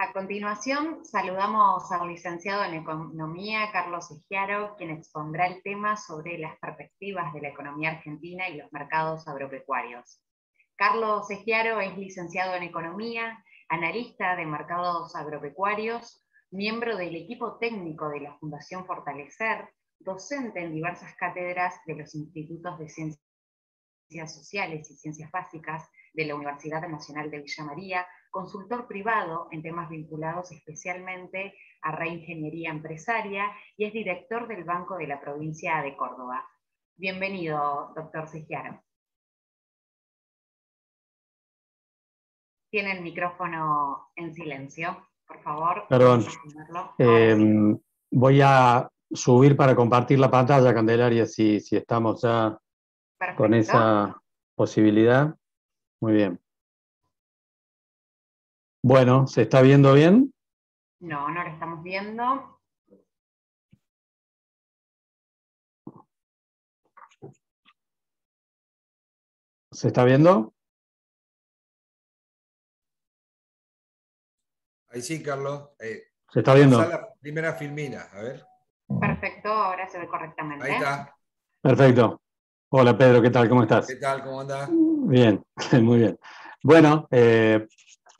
A continuación, saludamos al licenciado en Economía, Carlos Sgiaro, quien expondrá el tema sobre las perspectivas de la economía argentina y los mercados agropecuarios. Carlos Sgiaro es licenciado en Economía, analista de mercados agropecuarios, miembro del equipo técnico de la Fundación Fortalecer, docente en diversas cátedras de los institutos de Ciencias Sociales y Ciencias Básicas de la Universidad Nacional de Villa María, consultor privado en temas vinculados especialmente a reingeniería empresaria y es director del Banco de la Provincia de Córdoba. Bienvenido, doctor Sgiaro. Tiene el micrófono en silencio, por favor. Perdón. Voy a subir para compartir la pantalla, Candelaria, si estamos ya Perfecto. Con esa posibilidad. Muy bien. Bueno, ¿se está viendo bien? No, no lo estamos viendo. ¿Se está viendo? Ahí sí, Carlos. ¿Se está viendo? Pasá la primera filmina, a ver. Perfecto, ahora se ve correctamente. Ahí está. Perfecto. Hola, Pedro, ¿qué tal? ¿Cómo estás? ¿Qué tal? ¿Cómo andás? Bien, muy bien. Bueno,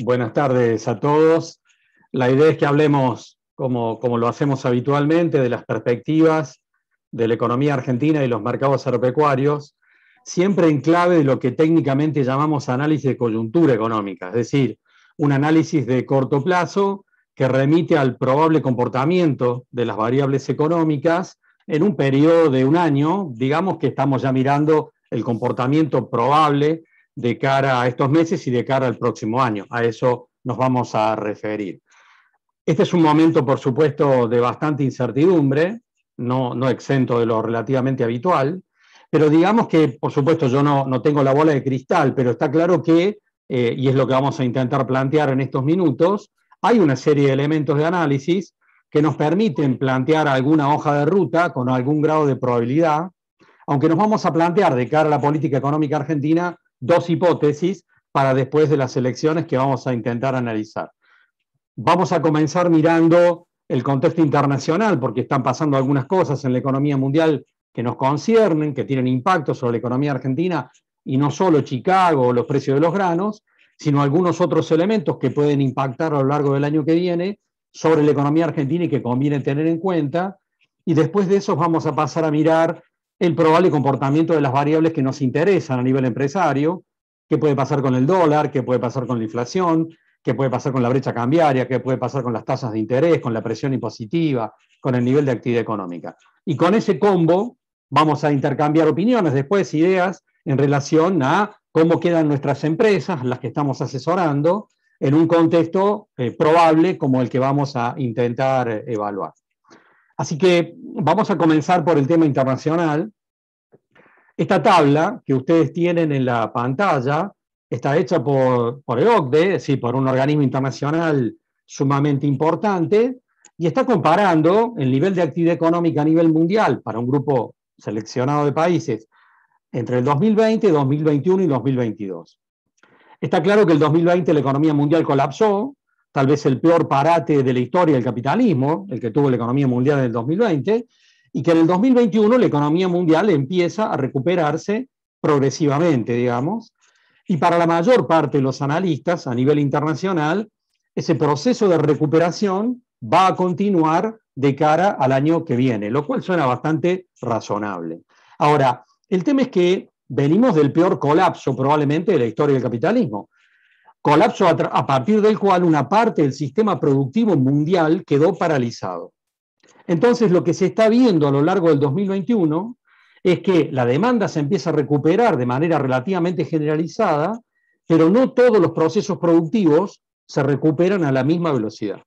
buenas tardes a todos. La idea es que hablemos, como lo hacemos habitualmente, de las perspectivas de la economía argentina y los mercados agropecuarios, siempre en clave de lo que técnicamente llamamos análisis de coyuntura económica, es decir, un análisis de corto plazo que remite al probable comportamiento de las variables económicas en un periodo de un año. Digamos que estamos ya mirando el comportamiento probable de cara a estos meses y de cara al próximo año. A eso nos vamos a referir. Este es un momento, por supuesto, de bastante incertidumbre, no exento de lo relativamente habitual, pero digamos que, por supuesto, yo no tengo la bola de cristal, pero está claro que, y es lo que vamos a intentar plantear en estos minutos, hay una serie de elementos de análisis que nos permiten plantear alguna hoja de ruta con algún grado de probabilidad, aunque nos vamos a plantear de cara a la política económica argentina dos hipótesis para después de las elecciones que vamos a intentar analizar. Vamos a comenzar mirando el contexto internacional, porque están pasando algunas cosas en la economía mundial que nos conciernen, que tienen impacto sobre la economía argentina, y no solo Chicago o los precios de los granos, sino algunos otros elementos que pueden impactar a lo largo del año que viene sobre la economía argentina y que conviene tener en cuenta. Y después de eso vamos a pasar a mirar el probable comportamiento de las variables que nos interesan a nivel empresario, qué puede pasar con el dólar, qué puede pasar con la inflación, qué puede pasar con la brecha cambiaria, qué puede pasar con las tasas de interés, con la presión impositiva, con el nivel de actividad económica. Y con ese combo vamos a intercambiar opiniones, después ideas, en relación a cómo quedan nuestras empresas, las que estamos asesorando, en un contexto probable como el que vamos a intentar evaluar. Así que vamos a comenzar por el tema internacional. Esta tabla que ustedes tienen en la pantalla está hecha por el OCDE, es decir, por un organismo internacional sumamente importante, y está comparando el nivel de actividad económica a nivel mundial para un grupo seleccionado de países entre el 2020, 2021 y 2022. Está claro que el 2020 la economía mundial colapsó, tal vez el peor parate de la historia del capitalismo, el que tuvo la economía mundial en el 2020, y que en el 2021 la economía mundial empieza a recuperarse progresivamente, digamos, y para la mayor parte de los analistas a nivel internacional, ese proceso de recuperación va a continuar de cara al año que viene, lo cual suena bastante razonable. Ahora, el tema es que venimos del peor colapso probablemente de la historia del capitalismo. Colapso a partir del cual una parte del sistema productivo mundial quedó paralizado. Entonces, lo que se está viendo a lo largo del 2021 es que la demanda se empieza a recuperar de manera relativamente generalizada, pero no todos los procesos productivos se recuperan a la misma velocidad.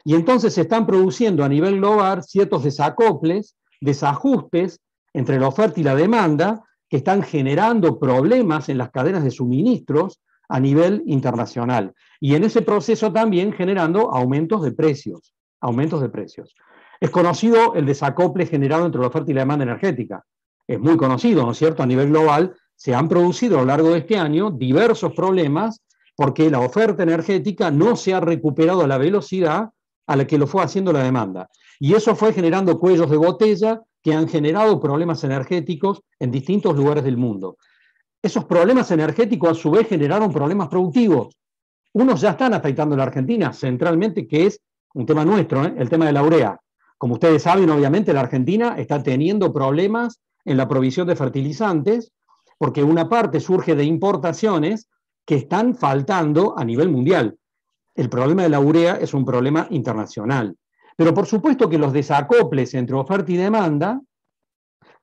Y entonces se están produciendo a nivel global ciertos desacoples, desajustes entre la oferta y la demanda, que están generando problemas en las cadenas de suministros a nivel internacional. Y en ese proceso también generando aumentos de precios. Es conocido el desacople generado entre la oferta y la demanda energética. Es muy conocido, ¿no es cierto? A nivel global se han producido a lo largo de este año diversos problemas porque la oferta energética no se ha recuperado a la velocidad a la que lo fue haciendo la demanda. Y eso fue generando cuellos de botella que han generado problemas energéticos en distintos lugares del mundo. Esos problemas energéticos a su vez generaron problemas productivos. Unos ya están afectando a la Argentina, centralmente, que es un tema nuestro, el tema de la urea. Como ustedes saben, obviamente la Argentina está teniendo problemas en la provisión de fertilizantes, porque una parte surge de importaciones que están faltando a nivel mundial. El problema de la urea es un problema internacional. Pero por supuesto que los desacoples entre oferta y demanda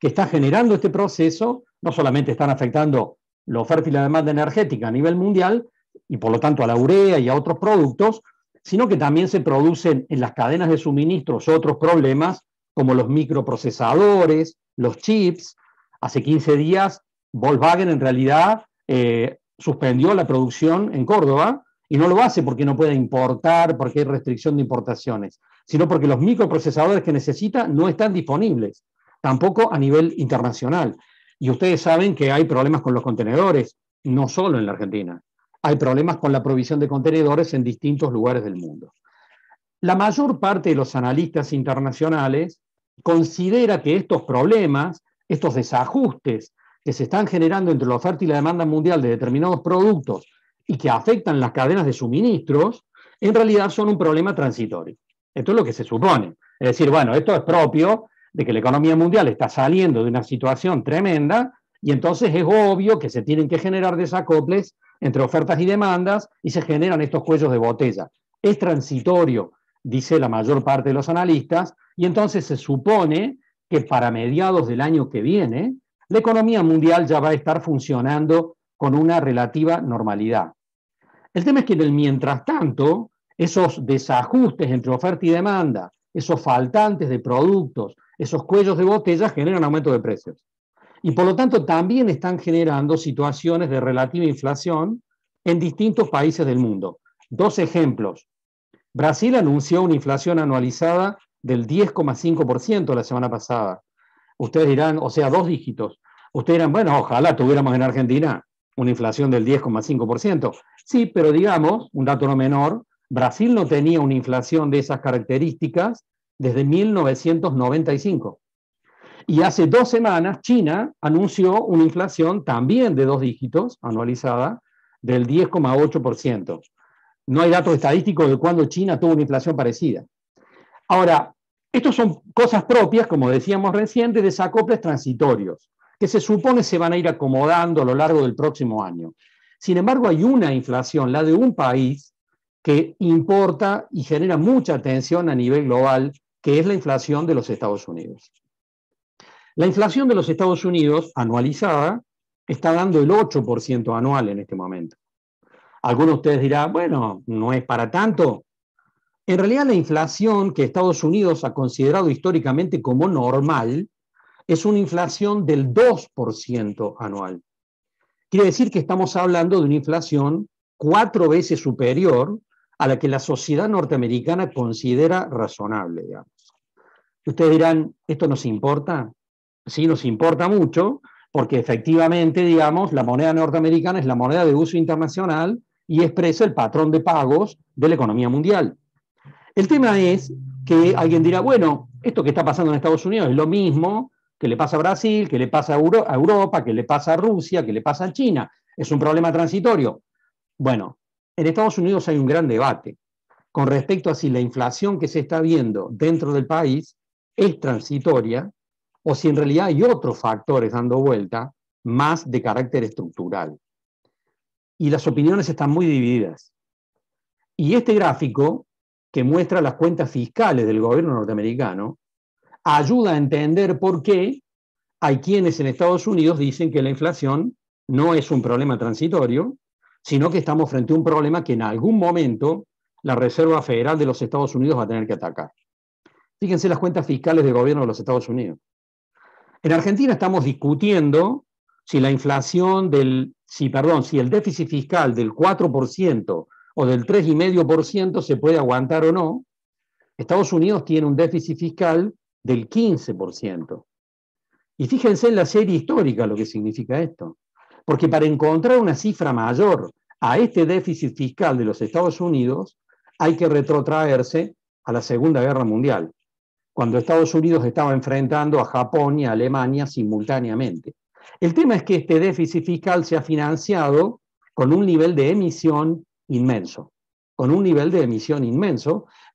que está generando este proceso no solamente están afectando la oferta y la demanda energética a nivel mundial, y por lo tanto a la urea y a otros productos, sino que también se producen en las cadenas de suministros otros problemas como los microprocesadores, los chips. Hace 15 días Volkswagen en realidad suspendió la producción en Córdoba, y no lo hace porque no puede importar, porque hay restricción de importaciones, sino porque los microprocesadores que necesita no están disponibles, tampoco a nivel internacional. Y ustedes saben que hay problemas con los contenedores, no solo en la Argentina. Hay problemas con la provisión de contenedores en distintos lugares del mundo. La mayor parte de los analistas internacionales considera que estos problemas, estos desajustes que se están generando entre la oferta y la demanda mundial de determinados productos y que afectan las cadenas de suministros, en realidad son un problema transitorio. Esto es lo que se supone. Es decir, bueno, esto es propio de que la economía mundial está saliendo de una situación tremenda y entonces es obvio que se tienen que generar desacoples entre ofertas y demandas y se generan estos cuellos de botella. Es transitorio, dice la mayor parte de los analistas, y entonces se supone que para mediados del año que viene la economía mundial ya va a estar funcionando con una relativa normalidad. El tema es que en el mientras tanto, esos desajustes entre oferta y demanda, esos faltantes de productos, esos cuellos de botella generan aumento de precios. Y por lo tanto también están generando situaciones de relativa inflación en distintos países del mundo. Dos ejemplos. Brasil anunció una inflación anualizada del 10,5% la semana pasada. Ustedes dirán, o sea, 2 dígitos. Ustedes dirán, bueno, ojalá tuviéramos en Argentina una inflación del 10,5%. Sí, pero digamos, un dato no menor, Brasil no tenía una inflación de esas características desde 1995. Y hace 2 semanas China anunció una inflación también de 2 dígitos anualizada del 10,8%. No hay datos estadísticos de cuándo China tuvo una inflación parecida. Ahora, estos son cosas propias, como decíamos recién, de desacoples transitorios, que se supone se van a ir acomodando a lo largo del próximo año. Sin embargo, hay una inflación, la de un país, que importa y genera mucha tensión a nivel global, que es la inflación de los Estados Unidos. La inflación de los Estados Unidos, anualizada, está dando el 8% anual en este momento. Algunos de ustedes dirán, bueno, no es para tanto. En realidad la inflación que Estados Unidos ha considerado históricamente como normal es una inflación del 2% anual. Quiere decir que estamos hablando de una inflación 4 veces superior a la que la sociedad norteamericana considera razonable, digamos. Ustedes dirán, ¿esto nos importa? Sí, nos importa mucho, porque efectivamente, digamos, la moneda norteamericana es la moneda de uso internacional y expresa el patrón de pagos de la economía mundial. El tema es que alguien dirá, bueno, esto que está pasando en Estados Unidos es lo mismo que le pasa a Brasil, que le pasa a Europa, que le pasa a Rusia, que le pasa a China. Es un problema transitorio. Bueno, en Estados Unidos hay un gran debate con respecto a si la inflación que se está viendo dentro del país es transitoria o si en realidad hay otros factores dando vuelta más de carácter estructural. Y las opiniones están muy divididas. Y este gráfico, que muestra las cuentas fiscales del gobierno norteamericano, ayuda a entender por qué hay quienes en Estados Unidos dicen que la inflación no es un problema transitorio, sino que estamos frente a un problema que en algún momento la Reserva Federal de los Estados Unidos va a tener que atacar. Fíjense las cuentas fiscales del gobierno de los Estados Unidos. En Argentina estamos discutiendo si la inflación si el déficit fiscal del 4% o del 3,5% se puede aguantar o no. Estados Unidos tiene un déficit fiscal del 15%. Y fíjense en la serie histórica lo que significa esto. Porque para encontrar una cifra mayor a este déficit fiscal de los Estados Unidos hay que retrotraerse a la Segunda Guerra Mundial, cuando Estados Unidos estaba enfrentando a Japón y a Alemania simultáneamente. El tema es que este déficit fiscal se ha financiado con un nivel de emisión inmenso,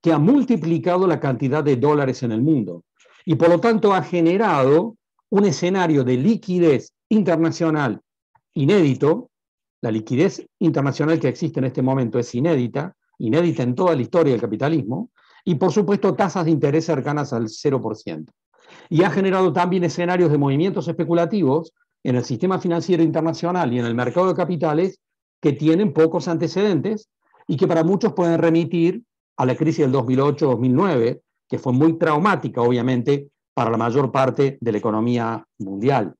que ha multiplicado la cantidad de dólares en el mundo y por lo tanto ha generado un escenario de liquidez internacional inédito. La liquidez internacional que existe en este momento es inédita en toda la historia del capitalismo, y por supuesto tasas de interés cercanas al 0%. Y ha generado también escenarios de movimientos especulativos en el sistema financiero internacional y en el mercado de capitales que tienen pocos antecedentes y que para muchos pueden remitir a la crisis del 2008-2009, que fue muy traumática, obviamente, para la mayor parte de la economía mundial.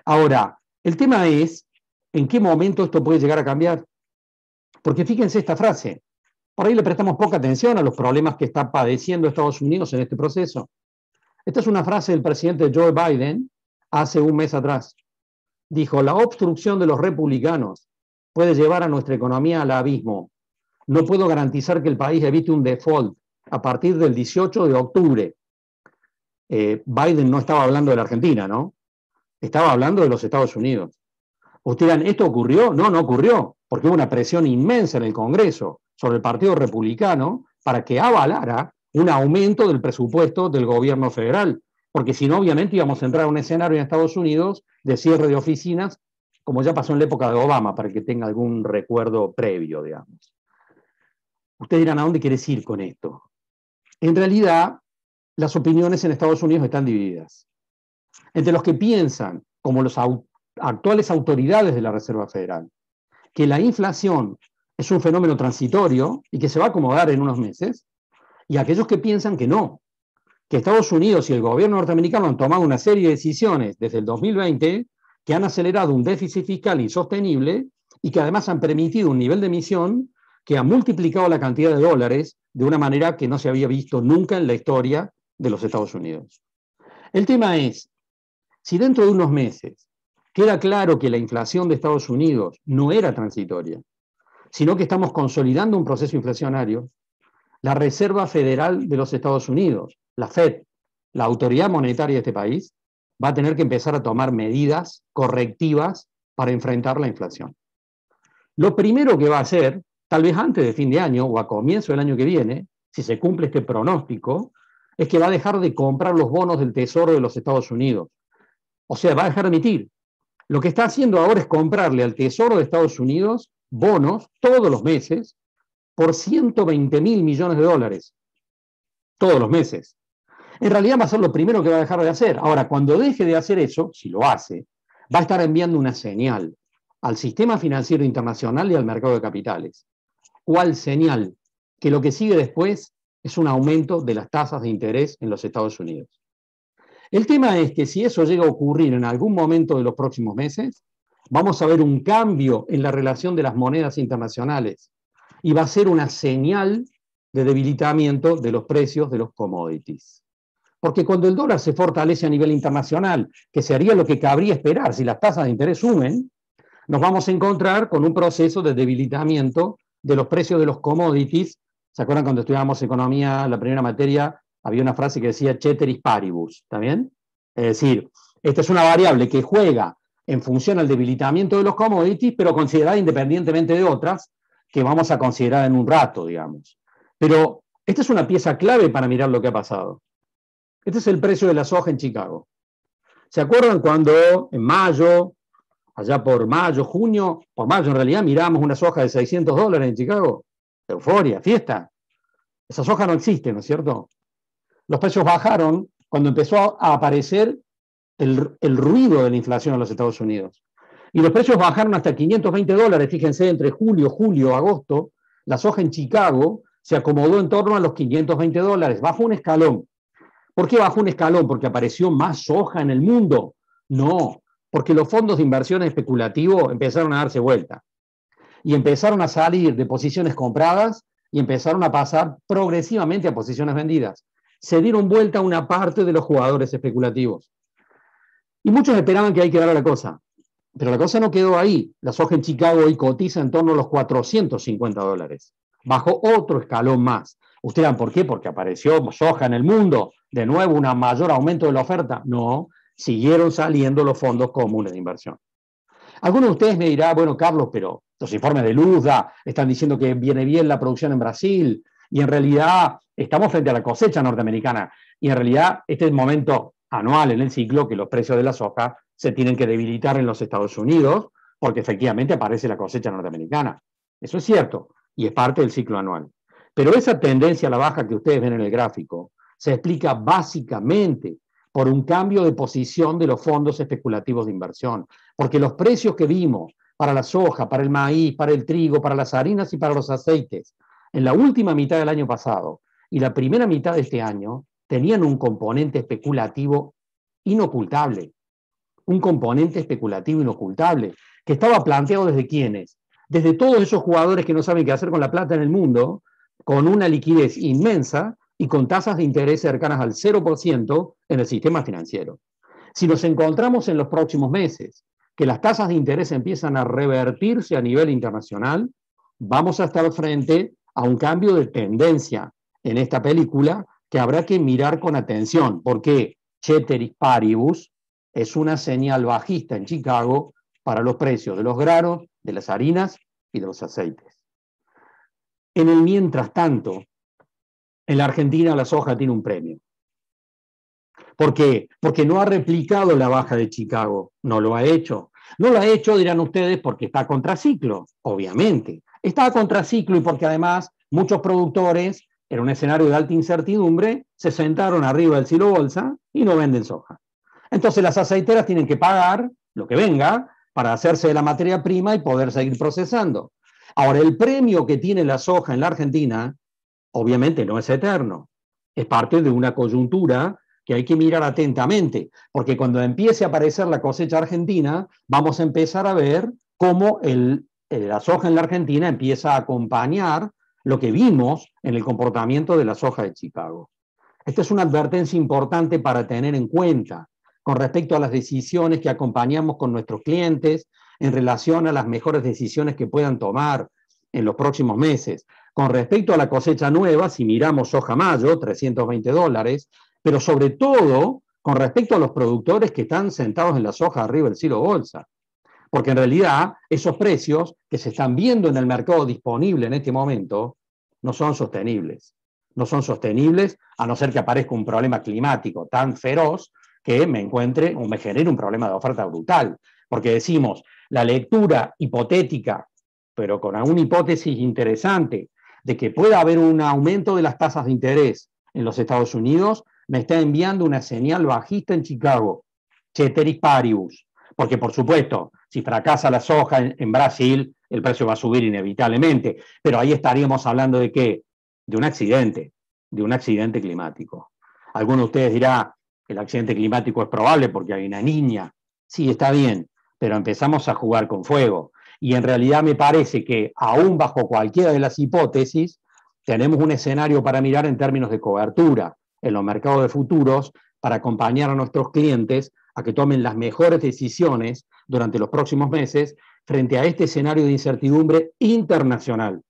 Ahora, el tema es, ¿en qué momento esto puede llegar a cambiar? Porque fíjense esta frase, por ahí le prestamos poca atención a los problemas que está padeciendo Estados Unidos en este proceso. Esta es una frase del presidente Joe Biden hace un mes atrás. Dijo, la obstrucción de los republicanos puede llevar a nuestra economía al abismo. No puedo garantizar que el país evite un default a partir del 18 de octubre. Biden no estaba hablando de la Argentina, ¿no? Estaba hablando de los Estados Unidos. Ustedes dirán, ¿esto ocurrió? No, no ocurrió, porque hubo una presión inmensa en el Congreso sobre el Partido Republicano para que avalara un aumento del presupuesto del gobierno federal, porque si no, obviamente íbamos a entrar a un escenario en Estados Unidos de cierre de oficinas, como ya pasó en la época de Obama, para que tenga algún recuerdo previo, digamos. Ustedes dirán, ¿a dónde quieres ir con esto? En realidad, las opiniones en Estados Unidos están divididas. Entre los que piensan, como los actuales autoridades de la Reserva Federal, que la inflación es un fenómeno transitorio y que se va a acomodar en unos meses, y aquellos que piensan que no, que Estados Unidos y el gobierno norteamericano han tomado una serie de decisiones desde el 2020 que han acelerado un déficit fiscal insostenible y que además han permitido un nivel de emisión que ha multiplicado la cantidad de dólares de una manera que no se había visto nunca en la historia de los Estados Unidos. El tema es, si dentro de unos meses queda claro que la inflación de Estados Unidos no era transitoria, sino que estamos consolidando un proceso inflacionario, la Reserva Federal de los Estados Unidos, la Fed, la autoridad monetaria de este país, va a tener que empezar a tomar medidas correctivas para enfrentar la inflación. Lo primero que va a hacer, tal vez antes de fin de año o a comienzo del año que viene, si se cumple este pronóstico, es que va a dejar de comprar los bonos del Tesoro de los Estados Unidos. O sea, va a dejar de emitir. Lo que está haciendo ahora es comprarle al Tesoro de Estados Unidos bonos todos los meses por 120.000 millones de dólares. Todos los meses. En realidad va a ser lo primero que va a dejar de hacer. Ahora, cuando deje de hacer eso, si lo hace, va a estar enviando una señal al sistema financiero internacional y al mercado de capitales. ¿Cuál señal? Que lo que sigue después es un aumento de las tasas de interés en los Estados Unidos. El tema es que si eso llega a ocurrir en algún momento de los próximos meses, vamos a ver un cambio en la relación de las monedas internacionales y va a ser una señal de debilitamiento de los precios de los commodities. Porque cuando el dólar se fortalece a nivel internacional, que sería lo que cabría esperar si las tasas de interés suben, nos vamos a encontrar con un proceso de debilitamiento de los precios de los commodities. ¿Se acuerdan cuando estudiábamos economía, la primera materia, había una frase que decía ceteris paribus, ¿está bien? Es decir, esta es una variable que juega en función al debilitamiento de los commodities, pero considerada independientemente de otras, que vamos a considerar en un rato, digamos. Pero esta es una pieza clave para mirar lo que ha pasado. Este es el precio de la soja en Chicago. ¿Se acuerdan cuando en mayo, allá por mayo, junio, por mayo en realidad, miramos una soja de $600 en Chicago? Euforia, fiesta. Esa soja no existe, ¿no es cierto? Los precios bajaron cuando empezó a aparecer el ruido de la inflación en los Estados Unidos. Y los precios bajaron hasta $520, fíjense, entre julio, agosto, la soja en Chicago se acomodó en torno a los $520, bajó un escalón. ¿Por qué bajó un escalón? ¿Porque apareció más soja en el mundo? No, porque los fondos de inversión especulativo empezaron a darse vuelta y empezaron a salir de posiciones compradas y empezaron a pasar progresivamente a posiciones vendidas. Se dieron vuelta a una parte de los jugadores especulativos. Y muchos esperaban que ahí quedara la cosa. Pero la cosa no quedó ahí. La soja en Chicago hoy cotiza en torno a los $450, bajo otro escalón más. ¿Ustedes dirán por qué? Porque apareció soja en el mundo, de nuevo un mayor aumento de la oferta. No, siguieron saliendo los fondos comunes de inversión. Algunos de ustedes me dirán, bueno, Carlos, pero los informes de Luzda están diciendo que viene bien la producción en Brasil, y en realidad estamos frente a la cosecha norteamericana, y en realidad este es el momento anual en el ciclo que los precios de la soja se tienen que debilitar en los Estados Unidos, porque efectivamente aparece la cosecha norteamericana. Eso es cierto, y es parte del ciclo anual. Pero esa tendencia a la baja que ustedes ven en el gráfico se explica básicamente por un cambio de posición de los fondos especulativos de inversión, porque los precios que vimos para la soja, para el maíz, para el trigo, para las harinas y para los aceites, en la última mitad del año pasado y la primera mitad de este año, tenían un componente especulativo inocultable. Un componente especulativo inocultable, que estaba planteado desde quiénes, desde todos esos jugadores que no saben qué hacer con la plata en el mundo, con una liquidez inmensa y con tasas de interés cercanas al 0% en el sistema financiero. Si nos encontramos en los próximos meses que las tasas de interés empiezan a revertirse a nivel internacional, vamos a estar frente a un cambio de tendencia en esta película que habrá que mirar con atención, porque ceteris paribus es una señal bajista en Chicago para los precios de los granos, de las harinas y de los aceites. En el mientras tanto, en la Argentina la soja tiene un premio. ¿Por qué? Porque no ha replicado la baja de Chicago, no lo ha hecho. No lo ha hecho, dirán ustedes, porque está a contraciclo, obviamente. Está a contraciclo y porque además muchos productores, en un escenario de alta incertidumbre, se sentaron arriba del silo bolsa y no venden soja. Entonces las aceiteras tienen que pagar lo que venga para hacerse de la materia prima y poder seguir procesando. Ahora, el premio que tiene la soja en la Argentina, obviamente no es eterno. Es parte de una coyuntura que hay que mirar atentamente, porque cuando empiece a aparecer la cosecha argentina, vamos a empezar a ver cómo la soja en la Argentina empieza a acompañar lo que vimos en el comportamiento de la soja de Chicago. Esta es una advertencia importante para tener en cuenta con respecto a las decisiones que acompañamos con nuestros clientes en relación a las mejores decisiones que puedan tomar en los próximos meses. Con respecto a la cosecha nueva, si miramos soja mayo, $320, pero sobre todo con respecto a los productores que están sentados en la soja arriba del silo bolsa. Porque en realidad esos precios que se están viendo en el mercado disponible en este momento no son sostenibles. No son sostenibles a no ser que aparezca un problema climático tan feroz que me encuentre o me genere un problema de oferta brutal. Porque decimos, la lectura hipotética, pero con una hipótesis interesante, de que pueda haber un aumento de las tasas de interés en los Estados Unidos, me está enviando una señal bajista en Chicago, ceteris paribus, porque por supuesto, si fracasa la soja en Brasil, el precio va a subir inevitablemente, pero ahí estaríamos hablando de ¿qué? De un accidente climático. Alguno de ustedes dirá, el accidente climático es probable porque hay una niña. Sí, está bien, pero empezamos a jugar con fuego. Y en realidad me parece que aún bajo cualquiera de las hipótesis, tenemos un escenario para mirar en términos de cobertura en los mercados de futuros para acompañar a nuestros clientes a que tomen las mejores decisiones durante los próximos meses frente a este escenario de incertidumbre internacional,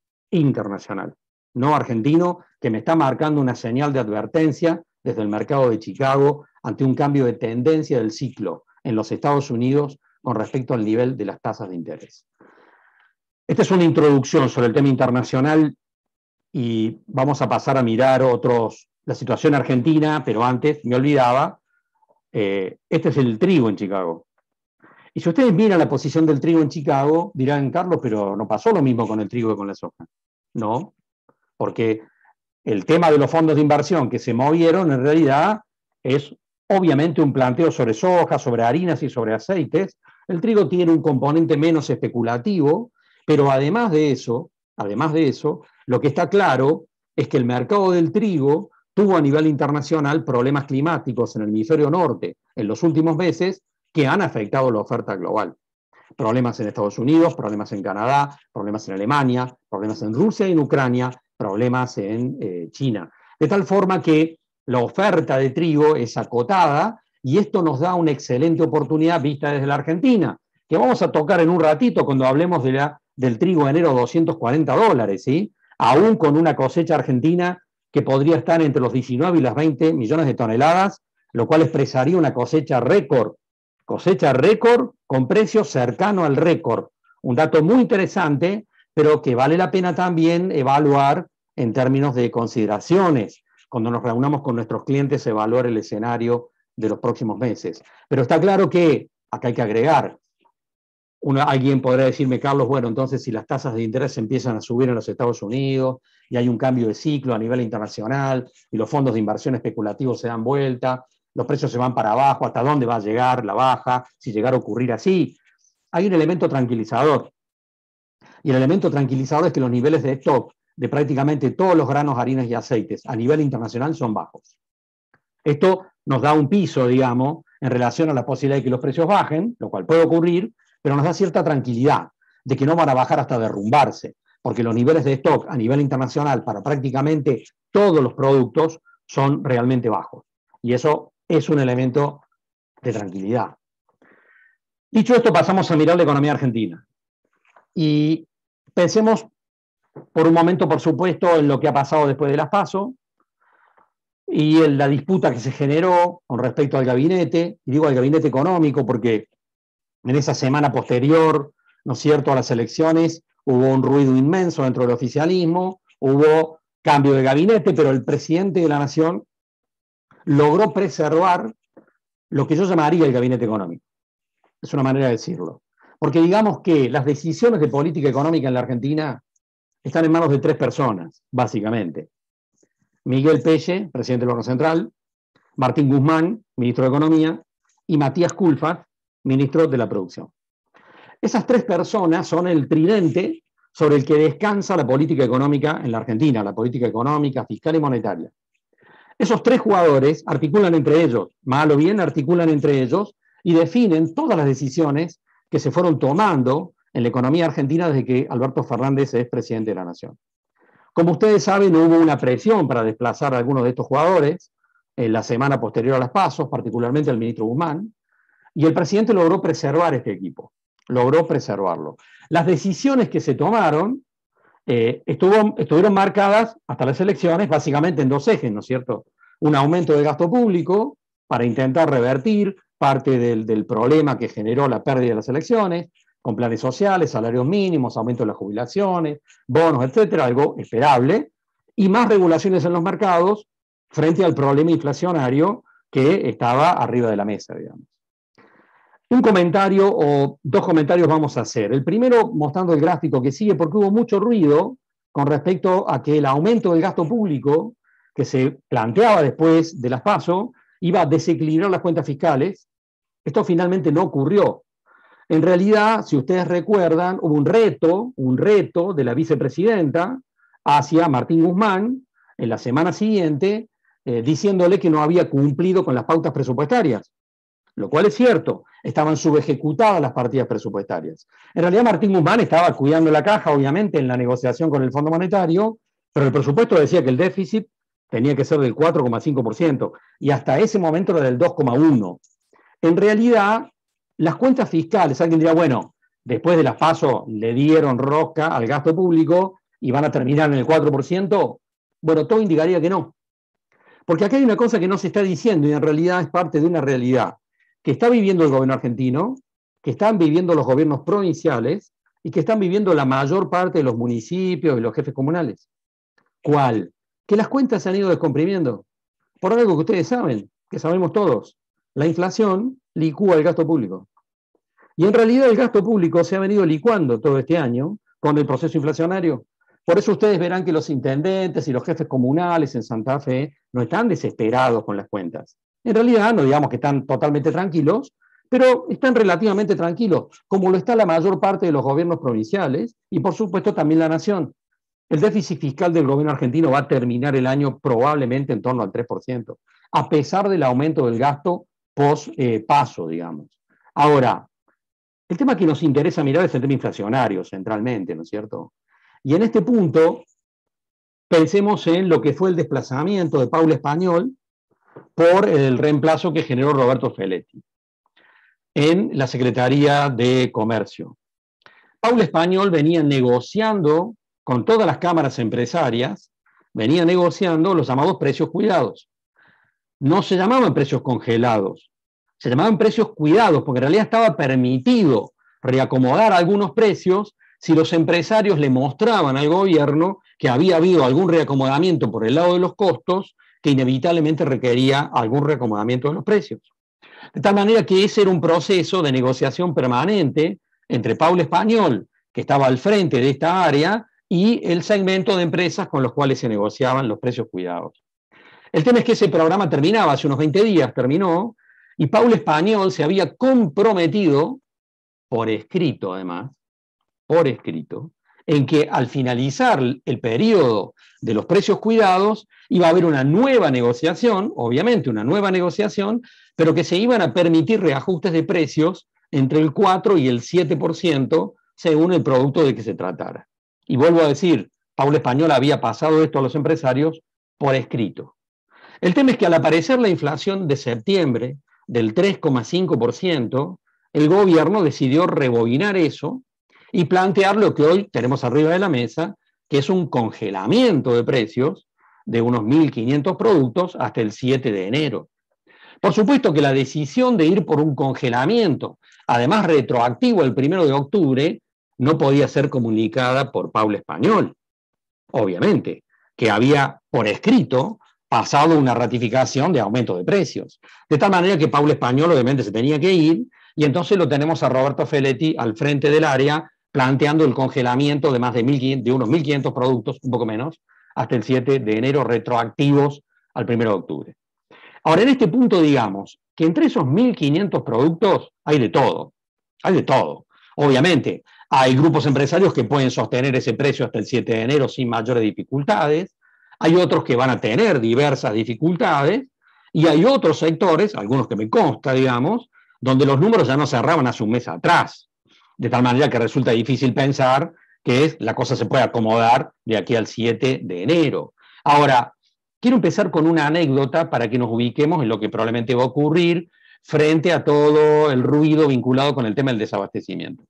no argentino, que me está marcando una señal de advertencia desde el mercado de Chicago ante un cambio de tendencia del ciclo en los Estados Unidos con respecto al nivel de las tasas de interés. Esta es una introducción sobre el tema internacional y vamos a pasar a mirar la situación argentina, pero antes me olvidaba, este es el trigo en Chicago. Y si ustedes miran la posición del trigo en Chicago, dirán, Carlos, pero no pasó lo mismo con el trigo que con la soja. No, porque el tema de los fondos de inversión que se movieron en realidad es obviamente un planteo sobre soja, sobre harinas y sobre aceites. El trigo tiene un componente menos especulativo, pero además de eso, lo que está claro es que el mercado del trigo tuvo a nivel internacional problemas climáticos en el hemisferio norte en los últimos meses que han afectado la oferta global. Problemas en Estados Unidos, problemas en Canadá, problemas en Alemania, problemas en Rusia y en Ucrania, problemas en China. De tal forma que la oferta de trigo es acotada y esto nos da una excelente oportunidad vista desde la Argentina, que vamos a tocar en un ratito cuando hablemos del trigo de enero, $240, ¿sí? Aún con una cosecha argentina que podría estar entre los 19 y las 20 millones de toneladas, lo cual expresaría una cosecha récord con precios cercano al récord. Un dato muy interesante, pero que vale la pena también evaluar en términos de consideraciones. Cuando nos reunamos con nuestros clientes, evaluar el escenario de los próximos meses. Pero está claro que acá hay que agregar. Alguien podrá decirme, Carlos, bueno, entonces si las tasas de interés empiezan a subir en los Estados Unidos y hay un cambio de ciclo a nivel internacional y los fondos de inversión especulativos se dan vuelta, los precios se van para abajo, ¿hasta dónde va a llegar la baja? Si llegara a ocurrir así. Hay un elemento tranquilizador. Y el elemento tranquilizador es que los niveles de stock de prácticamente todos los granos, harinas y aceites a nivel internacional son bajos. Esto nos da un piso, digamos, en relación a la posibilidad de que los precios bajen, lo cual puede ocurrir, pero nos da cierta tranquilidad de que no van a bajar hasta derrumbarse, porque los niveles de stock a nivel internacional para prácticamente todos los productos son realmente bajos. Y eso es un elemento de tranquilidad. Dicho esto, pasamos a mirar la economía argentina. Y pensemos por un momento, por supuesto, en lo que ha pasado después de las PASO y en la disputa que se generó con respecto al gabinete, y digo al gabinete económico porque en esa semana posterior, ¿no es cierto?, a las elecciones, hubo un ruido inmenso dentro del oficialismo, hubo cambio de gabinete, pero el presidente de la Nación logró preservar lo que yo llamaría el gabinete económico. Es una manera de decirlo. Porque digamos que las decisiones de política económica en la Argentina están en manos de 3 personas, básicamente. Miguel Pelle, presidente del Banco Central, Martín Guzmán, ministro de Economía, y Matías Culfas, ministro de la Producción. Esas 3 personas son el tridente sobre el que descansa la política económica en la Argentina, la política económica, fiscal y monetaria. Esos 3 jugadores articulan entre ellos, mal o bien articulan entre ellos, y definen todas las decisiones que se fueron tomando en la economía argentina desde que Alberto Fernández es presidente de la Nación. Como ustedes saben, hubo una presión para desplazar a algunos de estos jugadores en la semana posterior a las PASO, particularmente al ministro Guzmán, y el presidente logró preservar este equipo, logró preservarlo. Las decisiones que se tomaron estuvieron marcadas hasta las elecciones básicamente en 2 ejes, ¿no es cierto? Un aumento del gasto público para intentar revertir parte del problema que generó la pérdida de las elecciones, con planes sociales, salarios mínimos, aumento de las jubilaciones, bonos, etcétera, algo esperable, y más regulaciones en los mercados frente al problema inflacionario que estaba arriba de la mesa, digamos. Un comentario o 2 comentarios vamos a hacer. El primero mostrando el gráfico que sigue, porque hubo mucho ruido con respecto a que el aumento del gasto público que se planteaba después de las PASO iba a desequilibrar las cuentas fiscales. Esto finalmente no ocurrió. En realidad, si ustedes recuerdan, hubo un reto de la vicepresidenta hacia Martín Guzmán en la semana siguiente, diciéndole que no había cumplido con las pautas presupuestarias. Lo cual es cierto, estaban subejecutadas las partidas presupuestarias. En realidad Martín Guzmán estaba cuidando la caja, obviamente, en la negociación con el Fondo Monetario, pero el presupuesto decía que el déficit tenía que ser del 4,5%, y hasta ese momento era del 2,1%. En realidad, las cuentas fiscales, alguien dirá, bueno, después de las PASO le dieron rosca al gasto público y van a terminar en el 4%. Bueno, todo indicaría que no. Porque acá hay una cosa que no se está diciendo y en realidad es parte de una realidad que está viviendo el gobierno argentino, que están viviendo los gobiernos provinciales y que están viviendo la mayor parte de los municipios y los jefes comunales. ¿Cuál? Que las cuentas se han ido descomprimiendo. Por algo que ustedes saben, que sabemos todos. La inflación licúa el gasto público. Y en realidad el gasto público se ha venido licuando todo este año con el proceso inflacionario. Por eso ustedes verán que los intendentes y los jefes comunales en Santa Fe no están desesperados con las cuentas. En realidad, no digamos que están totalmente tranquilos, pero están relativamente tranquilos, como lo está la mayor parte de los gobiernos provinciales y por supuesto también la nación. El déficit fiscal del gobierno argentino va a terminar el año probablemente en torno al 3%, a pesar del aumento del gasto post-PASO, digamos. Ahora, el tema que nos interesa mirar es el tema inflacionario, centralmente, ¿no es cierto? Y en este punto, pensemos en lo que fue el desplazamiento de Paula Español por el reemplazo que generó Roberto Feletti. en la Secretaría de Comercio. Paula Español venía negociando con todas las cámaras empresarias, venía negociando los llamados precios cuidados. No se llamaban precios congelados, se llamaban precios cuidados, porque en realidad estaba permitido reacomodar algunos precios si los empresarios le mostraban al gobierno que había habido algún reacomodamiento por el lado de los costos que inevitablemente requería algún reacomodamiento de los precios. De tal manera que ese era un proceso de negociación permanente entre Paula Español, que estaba al frente de esta área, y el segmento de empresas con los cuales se negociaban los precios cuidados. El tema es que ese programa terminaba, hace unos 20 días terminó, y Paula Español se había comprometido, por escrito además, por escrito, en que al finalizar el periodo de los precios cuidados iba a haber una nueva negociación, obviamente una nueva negociación, pero que se iban a permitir reajustes de precios entre el 4 y el 7% según el producto de que se tratara. Y vuelvo a decir, Paula Español había pasado esto a los empresarios por escrito. El tema es que al aparecer la inflación de septiembre del 3,5%, el gobierno decidió rebobinar eso y plantear lo que hoy tenemos arriba de la mesa, que es un congelamiento de precios de unos 1.500 productos hasta el 7 de enero. Por supuesto que la decisión de ir por un congelamiento, además retroactivo el 1 de octubre, no podía ser comunicada por Paula Español. Obviamente, que había por escrito pasado una ratificación de aumento de precios. De tal manera que Paula Español obviamente se tenía que ir, y entonces lo tenemos a Roberto Feletti al frente del área planteando el congelamiento de más de unos 1.500 productos, un poco menos, hasta el 7 de enero, retroactivos al 1 de octubre. Ahora, en este punto, digamos que entre esos 1.500 productos hay de todo. Hay de todo. Obviamente, hay grupos empresarios que pueden sostener ese precio hasta el 7 de enero sin mayores dificultades. Hay otros que van a tener diversas dificultades. Y hay otros sectores, algunos que me consta, digamos, donde los números ya no cerraban hace un mes atrás. De tal manera que resulta difícil pensar que la cosa se puede acomodar de aquí al 7 de enero. Ahora, quiero empezar con una anécdota para que nos ubiquemos en lo que probablemente va a ocurrir frente a todo el ruido vinculado con el tema del desabastecimiento.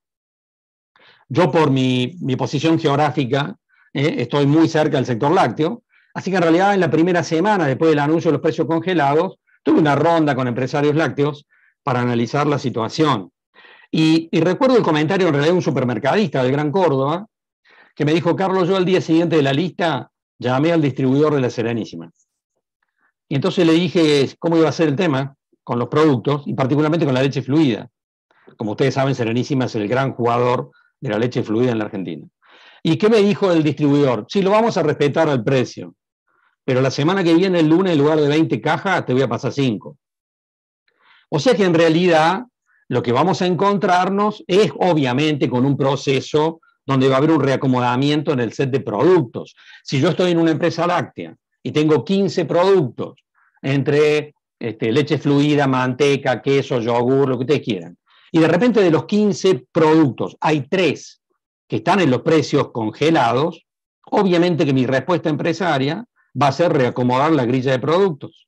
Yo, por mi posición geográfica, estoy muy cerca del sector lácteo, así que en realidad en la primera semana, después del anuncio de los precios congelados, tuve una ronda con empresarios lácteos para analizar la situación. Y recuerdo el comentario en realidad de un supermercadista del Gran Córdoba, que me dijo: Carlos, yo al día siguiente de la lista llamé al distribuidor de la Serenísima. Y entonces le dije cómo iba a ser el tema con los productos, y particularmente con la leche fluida. Como ustedes saben, Serenísima es el gran jugador de la leche fluida en la Argentina. ¿Y qué me dijo el distribuidor? Sí, lo vamos a respetar al precio, pero la semana que viene, el lunes, en lugar de 20 cajas, te voy a pasar 5. O sea que en realidad lo que vamos a encontrarnos es obviamente con un proceso donde va a haber un reacomodamiento en el set de productos. Si yo estoy en una empresa láctea y tengo 15 productos entre leche fluida, manteca, queso, yogur, lo que ustedes quieran, y de repente de los 15 productos hay 3 que están en los precios congelados, obviamente que mi respuesta empresaria va a ser reacomodar la grilla de productos.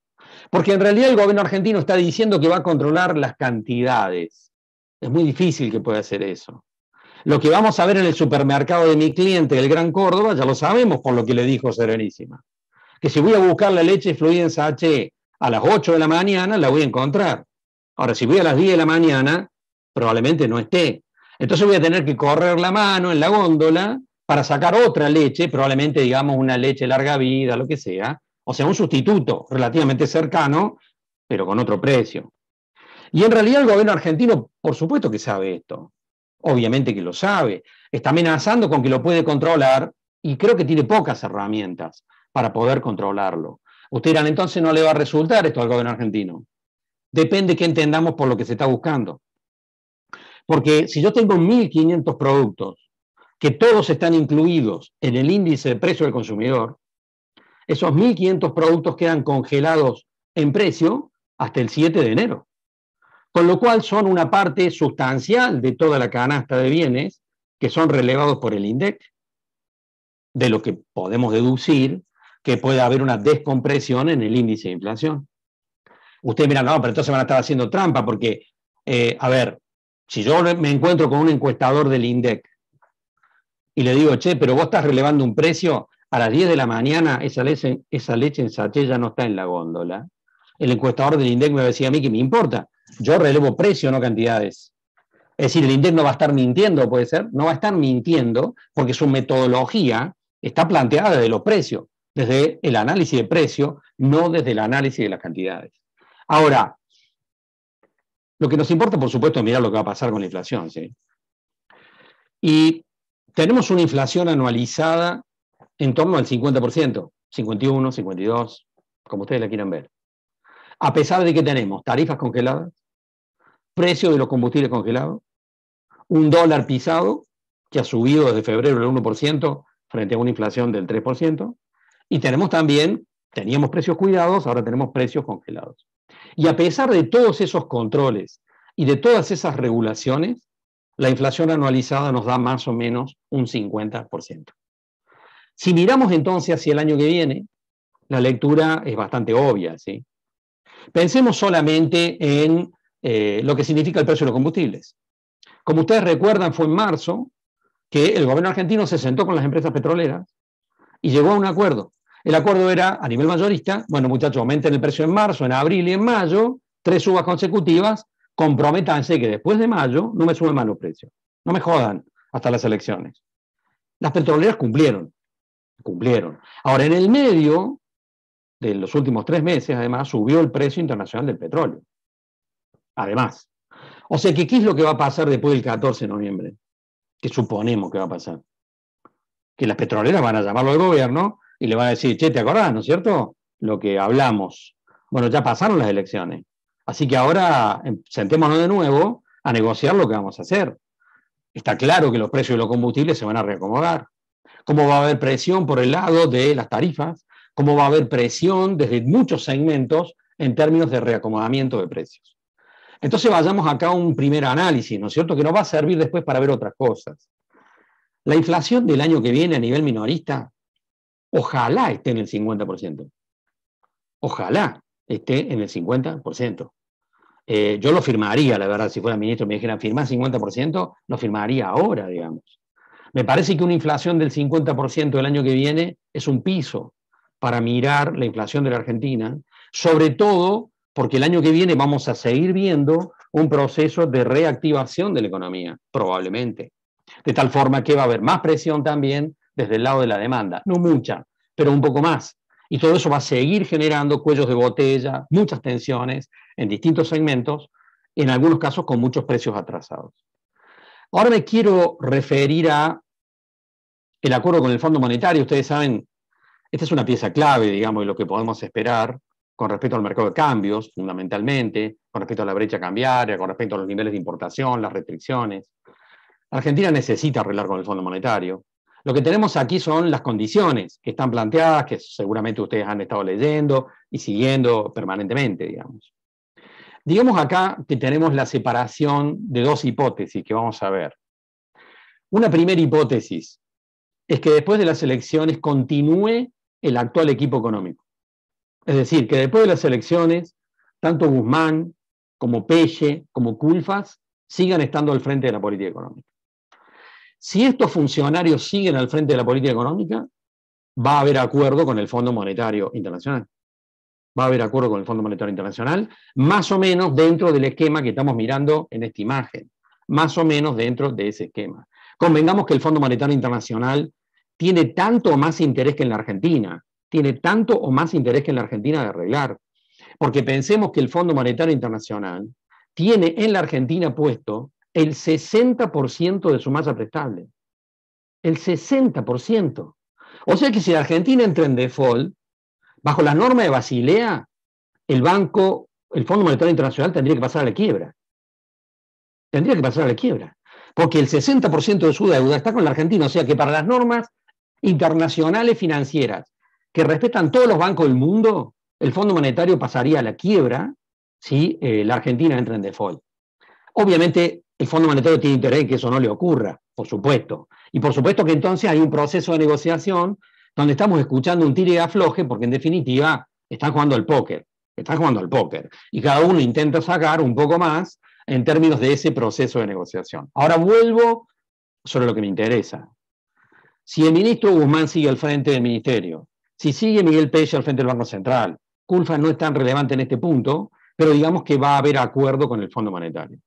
Porque en realidad el gobierno argentino está diciendo que va a controlar las cantidades. Es muy difícil que pueda hacer eso. Lo que vamos a ver en el supermercado de mi cliente, el Gran Córdoba, ya lo sabemos por lo que le dijo Serenísima. Que si voy a buscar la leche fluida en sachet a las 8 de la mañana, la voy a encontrar. Ahora, si voy a las 10 de la mañana, probablemente no esté. Entonces voy a tener que correr la mano en la góndola para sacar otra leche, probablemente, digamos, una leche larga vida, lo que sea. O sea, un sustituto relativamente cercano, pero con otro precio. Y en realidad el gobierno argentino, por supuesto que sabe esto. Obviamente que lo sabe. Está amenazando con que lo puede controlar y creo que tiene pocas herramientas para poder controlarlo. Ustedes dirán, entonces no le va a resultar esto al gobierno argentino. Depende qué entendamos por lo que se está buscando. Porque si yo tengo 1.500 productos que todos están incluidos en el índice de precio del consumidor, esos 1.500 productos quedan congelados en precio hasta el 7 de enero. Con lo cual son una parte sustancial de toda la canasta de bienes que son relevados por el INDEC, de lo que podemos deducir que puede haber una descompresión en el índice de inflación. Ustedes miran, no, pero entonces van a estar haciendo trampa porque A ver, si yo me encuentro con un encuestador del INDEC y le digo, che, pero vos estás relevando un precio, a las 10 de la mañana esa leche en sachet ya no está en la góndola. El encuestador del INDEC me va a decir a mí que me importa. Yo relevo precio, no cantidades. Es decir, el INDEC no va a estar mintiendo, puede ser, no va a estar mintiendo porque su metodología está planteada desde los precios, desde el análisis de precio, no desde el análisis de las cantidades. Ahora, lo que nos importa, por supuesto, es mirar lo que va a pasar con la inflación, ¿sí? Y tenemos una inflación anualizada en torno al 50%, 51, 52, como ustedes la quieran ver. A pesar de que tenemos tarifas congeladas, precio de los combustibles congelados, un dólar pisado que ha subido desde febrero el 1% frente a una inflación del 3%, y teníamos precios cuidados, ahora tenemos precios congelados. Y a pesar de todos esos controles y de todas esas regulaciones, la inflación anualizada nos da más o menos un 50%. Si miramos entonces hacia el año que viene, la lectura es bastante obvia, ¿sí? Pensemos solamente en lo que significa el precio de los combustibles. Como ustedes recuerdan, fue en marzo que el gobierno argentino se sentó con las empresas petroleras y llegó a un acuerdo. El acuerdo era, a nivel mayorista, bueno, muchachos, aumenten el precio en marzo, en abril y en mayo, 3 subas consecutivas, comprométanse que después de mayo no me suben más los precios. No me jodan hasta las elecciones. Las petroleras cumplieron. Ahora, en el medio de los últimos 3 meses, además, subió el precio internacional del petróleo. Además. O sea, ¿qué es lo que va a pasar después del 14 de noviembre? ¿Qué suponemos que va a pasar? Que las petroleras van a llamarlo al gobierno y le van a decir, che, ¿te acordás, no es cierto? Lo que hablamos. Bueno, ya pasaron las elecciones. Así que ahora sentémonos de nuevo a negociar lo que vamos a hacer. Está claro que los precios de los combustibles se van a reacomodar. ¿Cómo va a haber presión por el lado de las tarifas? ¿Cómo va a haber presión desde muchos segmentos en términos de reacomodamiento de precios? Entonces vayamos acá a un primer análisis, ¿no es cierto? Que nos va a servir después para ver otras cosas. La inflación del año que viene a nivel minorista, ojalá esté en el 50%. Ojalá esté en el 50%. Yo lo firmaría, la verdad, si fuera ministro me dijeran firmar 50%, lo firmaría ahora, digamos. Me parece que una inflación del 50% el año que viene es un piso para mirar la inflación de la Argentina, sobre todo porque el año que viene vamos a seguir viendo un proceso de reactivación de la economía, probablemente. De tal forma que va a haber más presión también desde el lado de la demanda. No mucha, pero un poco más. Y todo eso va a seguir generando cuellos de botella, muchas tensiones en distintos segmentos, en algunos casos con muchos precios atrasados. Ahora me quiero referir a el acuerdo con el Fondo Monetario. Ustedes saben, esta es una pieza clave, digamos, de lo que podemos esperar con respecto al mercado de cambios, fundamentalmente, con respecto a la brecha cambiaria, con respecto a los niveles de importación, las restricciones. Argentina necesita arreglar con el Fondo Monetario. Lo que tenemos aquí son las condiciones que están planteadas, que seguramente ustedes han estado leyendo y siguiendo permanentemente, digamos. Digamos acá que tenemos la separación de dos hipótesis que vamos a ver. Una primera hipótesis es que después de las elecciones continúe el actual equipo económico. Es decir, que después de las elecciones, tanto Guzmán como Pelle, como Culfas, sigan estando al frente de la política económica. Si estos funcionarios siguen al frente de la política económica, va a haber acuerdo con el Fondo Monetario Internacional. Va a haber acuerdo con el Fondo Monetario Internacional, más o menos dentro del esquema que estamos mirando en esta imagen. Más o menos dentro de ese esquema. Convengamos que el Fondo Monetario Internacional tiene tanto o más interés que en la Argentina. Tiene tanto o más interés que en la Argentina de arreglar. Porque pensemos que el Fondo Monetario Internacional tiene en la Argentina puesto el 60% de su masa prestable. El 60%. O sea que si la Argentina entra en default, bajo la norma de Basilea, el Fondo Monetario Internacional tendría que pasar a la quiebra. Tendría que pasar a la quiebra. Porque el 60% de su deuda está con la Argentina. O sea que para las normas internacionales financieras que respetan todos los bancos del mundo, el Fondo Monetario pasaría a la quiebra si la Argentina entra en default. Obviamente, el Fondo Monetario tiene interés en que eso no le ocurra, por supuesto. Y por supuesto que entonces hay un proceso de negociación donde estamos escuchando un tire y afloje, porque en definitiva están jugando al póker. Están jugando al póker. Y cada uno intenta sacar un poco más en términos de ese proceso de negociación. Ahora vuelvo sobre lo que me interesa. Si el ministro Guzmán sigue al frente del ministerio, si sigue Miguel Pella al frente del Banco Central, Culfas no es tan relevante en este punto, pero digamos que va a haber acuerdo con el Fondo Monetario.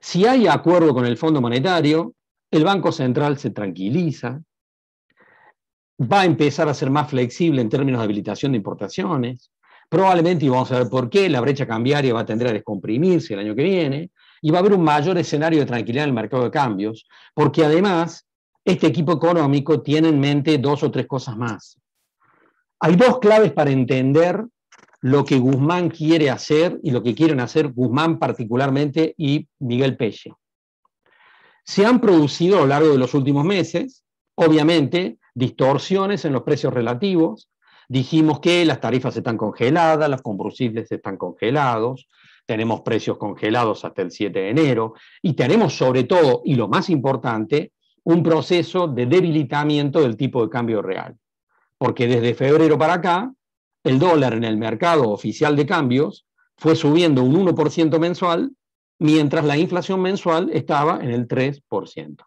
Si hay acuerdo con el Fondo Monetario, el Banco Central se tranquiliza, va a empezar a ser más flexible en términos de habilitación de importaciones, probablemente, y vamos a ver por qué, la brecha cambiaria va a tender a descomprimirse el año que viene, y va a haber un mayor escenario de tranquilidad en el mercado de cambios, porque además este equipo económico tiene en mente 2 o 3 cosas más. Hay 2 claves para entender lo que Guzmán quiere hacer y lo que quieren hacer Guzmán particularmente y Miguel Pella. Se han producido a lo largo de los últimos meses, obviamente, distorsiones en los precios relativos. Dijimos que las tarifas están congeladas, los combustibles están congelados, tenemos precios congelados hasta el 7 de enero y tenemos sobre todo, y lo más importante, un proceso de debilitamiento del tipo de cambio real. Porque desde febrero para acá, el dólar en el mercado oficial de cambios fue subiendo un 1% mensual, mientras la inflación mensual estaba en el 3%.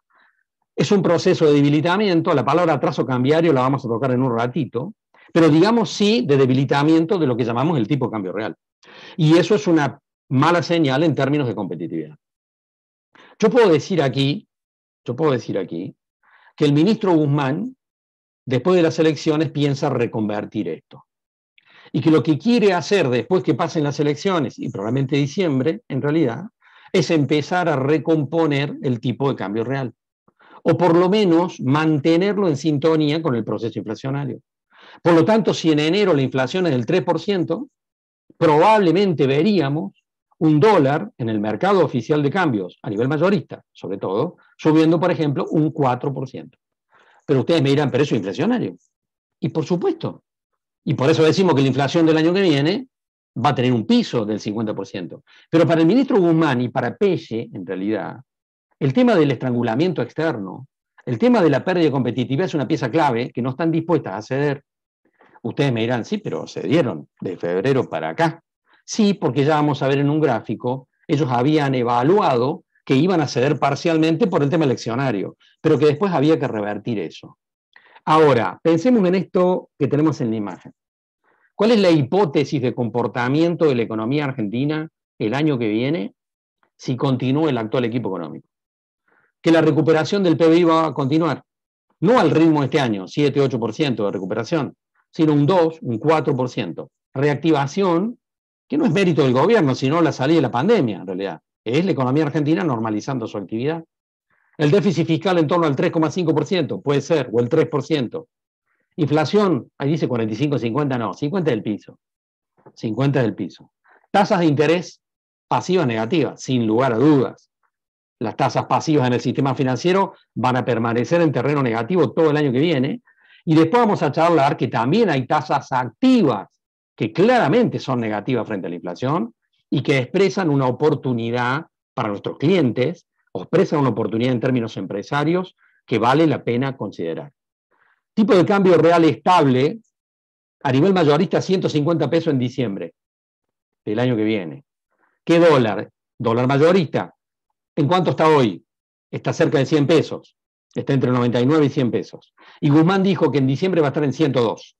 Es un proceso de debilitamiento, la palabra atraso cambiario la vamos a tocar en un ratito, pero digamos sí de debilitamiento de lo que llamamos el tipo de cambio real. Y eso es una mala señal en términos de competitividad. Yo puedo decir aquí que el ministro Guzmán, después de las elecciones, piensa reconvertir esto. Y que lo que quiere hacer después que pasen las elecciones, y probablemente diciembre, en realidad, es empezar a recomponer el tipo de cambio real. O por lo menos mantenerlo en sintonía con el proceso inflacionario. Por lo tanto, si en enero la inflación es del 3%, probablemente veríamos un dólar en el mercado oficial de cambios, a nivel mayorista, sobre todo, subiendo, por ejemplo, un 4%. Pero ustedes me dirán, pero eso es inflacionario. Y por supuesto. Y por eso decimos que la inflación del año que viene va a tener un piso del 50%. Pero para el ministro Guzmán y para Pella, en realidad, el tema del estrangulamiento externo, el tema de la pérdida de competitividad es una pieza clave que no están dispuestas a ceder. Ustedes me dirán, sí, pero cedieron de febrero para acá. Sí, porque ya vamos a ver en un gráfico, ellos habían evaluado que iban a ceder parcialmente por el tema eleccionario, pero que después había que revertir eso. Ahora, pensemos en esto que tenemos en la imagen. ¿Cuál es la hipótesis de comportamiento de la economía argentina el año que viene si continúa el actual equipo económico? Que la recuperación del PBI va a continuar, no al ritmo de este año, 7-8% de recuperación, sino un 2, un 4%. Reactivación, que no es mérito del gobierno, sino la salida de la pandemia, en realidad. Es la economía argentina normalizando su actividad. El déficit fiscal en torno al 3,5%, puede ser, o el 3%. Inflación, ahí dice 45, 50, no, 50 del piso. 50 del piso. Tasas de interés pasivas negativas, sin lugar a dudas. Las tasas pasivas en el sistema financiero van a permanecer en terreno negativo todo el año que viene. Y después vamos a charlar que también hay tasas activas que claramente son negativas frente a la inflación y que expresan una oportunidad para nuestros clientes, o expresan una oportunidad en términos empresarios que vale la pena considerar. Tipo de cambio real estable, a nivel mayorista, 150 pesos en diciembre del año que viene. ¿Qué dólar? Dólar mayorista. ¿En cuánto está hoy? Está cerca de 100 pesos. Está entre 99 y 100 pesos. Y Guzmán dijo que en diciembre va a estar en 102.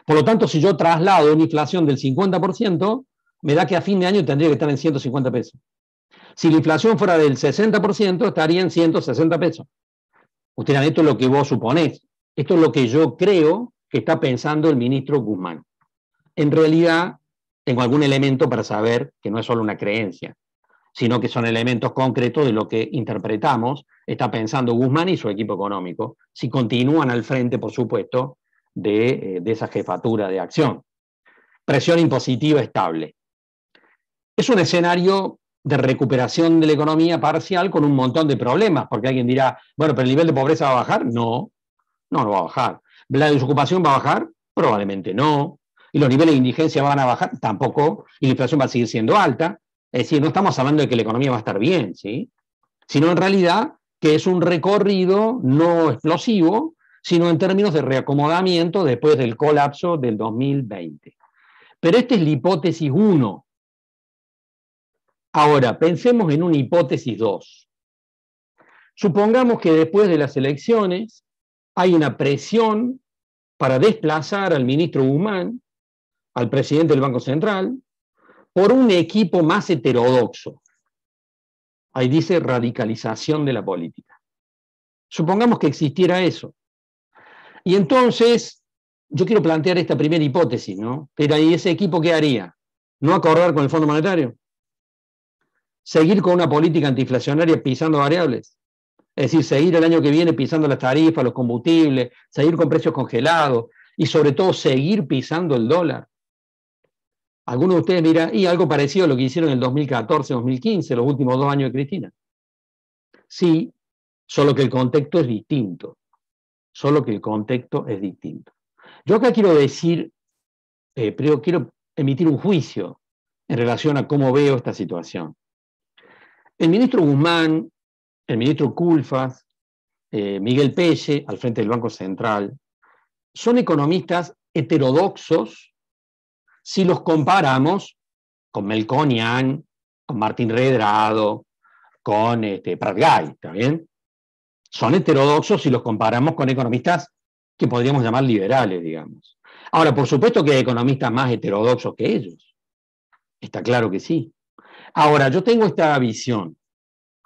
Por lo tanto, si yo traslado una inflación del 50%, me da que a fin de año tendría que estar en 150 pesos. Si la inflación fuera del 60%, estaría en 160 pesos. Usted dirán, esto es lo que vos suponés. Esto es lo que yo creo que está pensando el ministro Guzmán. En realidad, tengo algún elemento para saber que no es solo una creencia, sino que son elementos concretos de lo que interpretamos está pensando Guzmán y su equipo económico, si continúan al frente, por supuesto, de esa jefatura de acción. Presión impositiva estable. Es un escenario de recuperación de la economía parcial con un montón de problemas, porque alguien dirá, bueno, pero el nivel de pobreza va a bajar. No va a bajar. ¿La desocupación va a bajar? Probablemente no. ¿Y los niveles de indigencia van a bajar? Tampoco. ¿Y la inflación va a seguir siendo alta? Es decir, no estamos hablando de que la economía va a estar bien, ¿sí? Sino en realidad que es un recorrido no explosivo, sino en términos de reacomodamiento después del colapso del 2020. Pero esta es la hipótesis 1. Ahora, pensemos en una hipótesis 2. Supongamos que después de las elecciones hay una presión para desplazar al ministro Guzmán, al presidente del Banco Central, por un equipo más heterodoxo. Ahí dice radicalización de la política. Supongamos que existiera eso. Y entonces, yo quiero plantear esta primera hipótesis, ¿no? Pero ahí ese equipo, ¿qué haría? ¿No acordar con el Fondo Monetario? ¿Seguir con una política antiinflacionaria pisando variables? Es decir, seguir el año que viene pisando las tarifas, los combustibles, seguir con precios congelados y sobre todo seguir pisando el dólar. Algunos de ustedes dirán, y algo parecido a lo que hicieron en el 2014-2015, los últimos 2 años de Cristina. Sí, solo que el contexto es distinto. Solo que el contexto es distinto. Yo acá quiero decir, pero quiero emitir un juicio en relación a cómo veo esta situación. El ministro Guzmán, el ministro Culfas, Miguel Pelle, al frente del Banco Central, son economistas heterodoxos si los comparamos con Melconian, con Martín Redrado, con Prat Gay, ¿está bien? Son heterodoxos si los comparamos con economistas que podríamos llamar liberales, digamos. Ahora, por supuesto que hay economistas más heterodoxos que ellos. Está claro que sí. Ahora, yo tengo esta visión,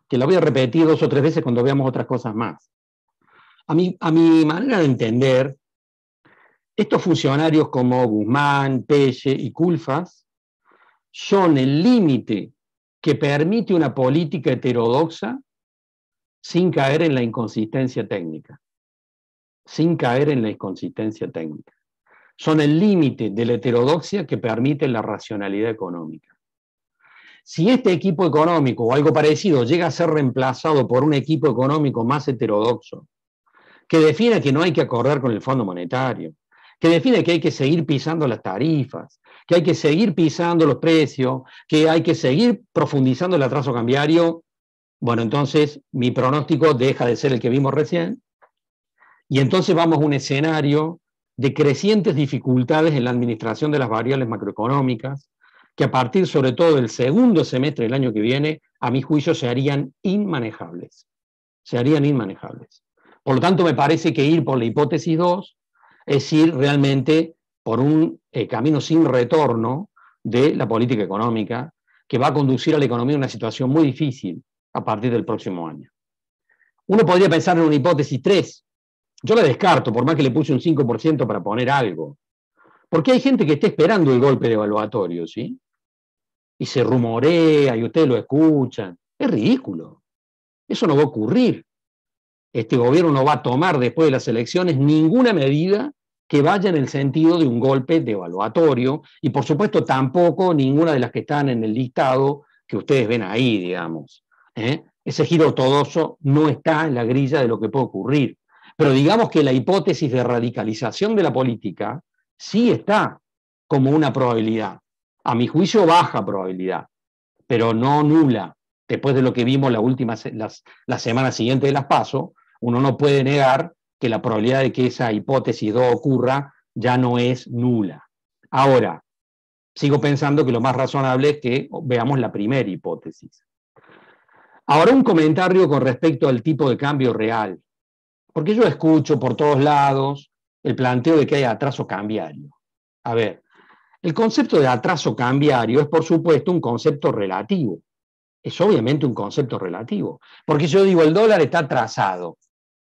que la voy a repetir 2 o 3 veces cuando veamos otras cosas más. A mi manera de entender, estos funcionarios como Guzmán, Pelle y Culfas son el límite que permite una política heterodoxa sin caer en la inconsistencia técnica. Sin caer en la inconsistencia técnica. Son el límite de la heterodoxia que permite la racionalidad económica. Si este equipo económico o algo parecido llega a ser reemplazado por un equipo económico más heterodoxo, que define que no hay que acordar con el Fondo Monetario, que define que hay que seguir pisando las tarifas, que hay que seguir pisando los precios, que hay que seguir profundizando el atraso cambiario, bueno, entonces mi pronóstico deja de ser el que vimos recién, y entonces vamos a un escenario de crecientes dificultades en la administración de las variables macroeconómicas, que a partir sobre todo del segundo semestre del año que viene, a mi juicio, se harían inmanejables. Se harían inmanejables. Por lo tanto, me parece que ir por la hipótesis 2 es ir realmente por un camino sin retorno de la política económica, que va a conducir a la economía a una situación muy difícil a partir del próximo año. Uno podría pensar en una hipótesis 3. Yo la descarto, por más que le puse un 5% para poner algo. Porque hay gente que está esperando el golpe devaluatorio, ¿sí? Y se rumorea y ustedes lo escuchan. Es ridículo. Eso no va a ocurrir. Este gobierno no va a tomar después de las elecciones ninguna medida que vaya en el sentido de un golpe devaluatorio y por supuesto tampoco ninguna de las que están en el listado que ustedes ven ahí, digamos. Ese giro ortodoxo no está en la grilla de lo que puede ocurrir. Pero digamos que la hipótesis de radicalización de la política sí está como una probabilidad. A mi juicio, baja probabilidad, pero no nula. Después de lo que vimos la semana siguiente de las PASO, uno no puede negar que la probabilidad de que esa hipótesis 2 ocurra ya no es nula. Ahora, sigo pensando que lo más razonable es que veamos la primera hipótesis. Ahora, un comentario con respecto al tipo de cambio real. Porque yo escucho por todos lados el planteo de que hay atraso cambiario. A ver, el concepto de atraso cambiario es, por supuesto, un concepto relativo. Es obviamente un concepto relativo. Porque si yo digo el dólar está atrasado,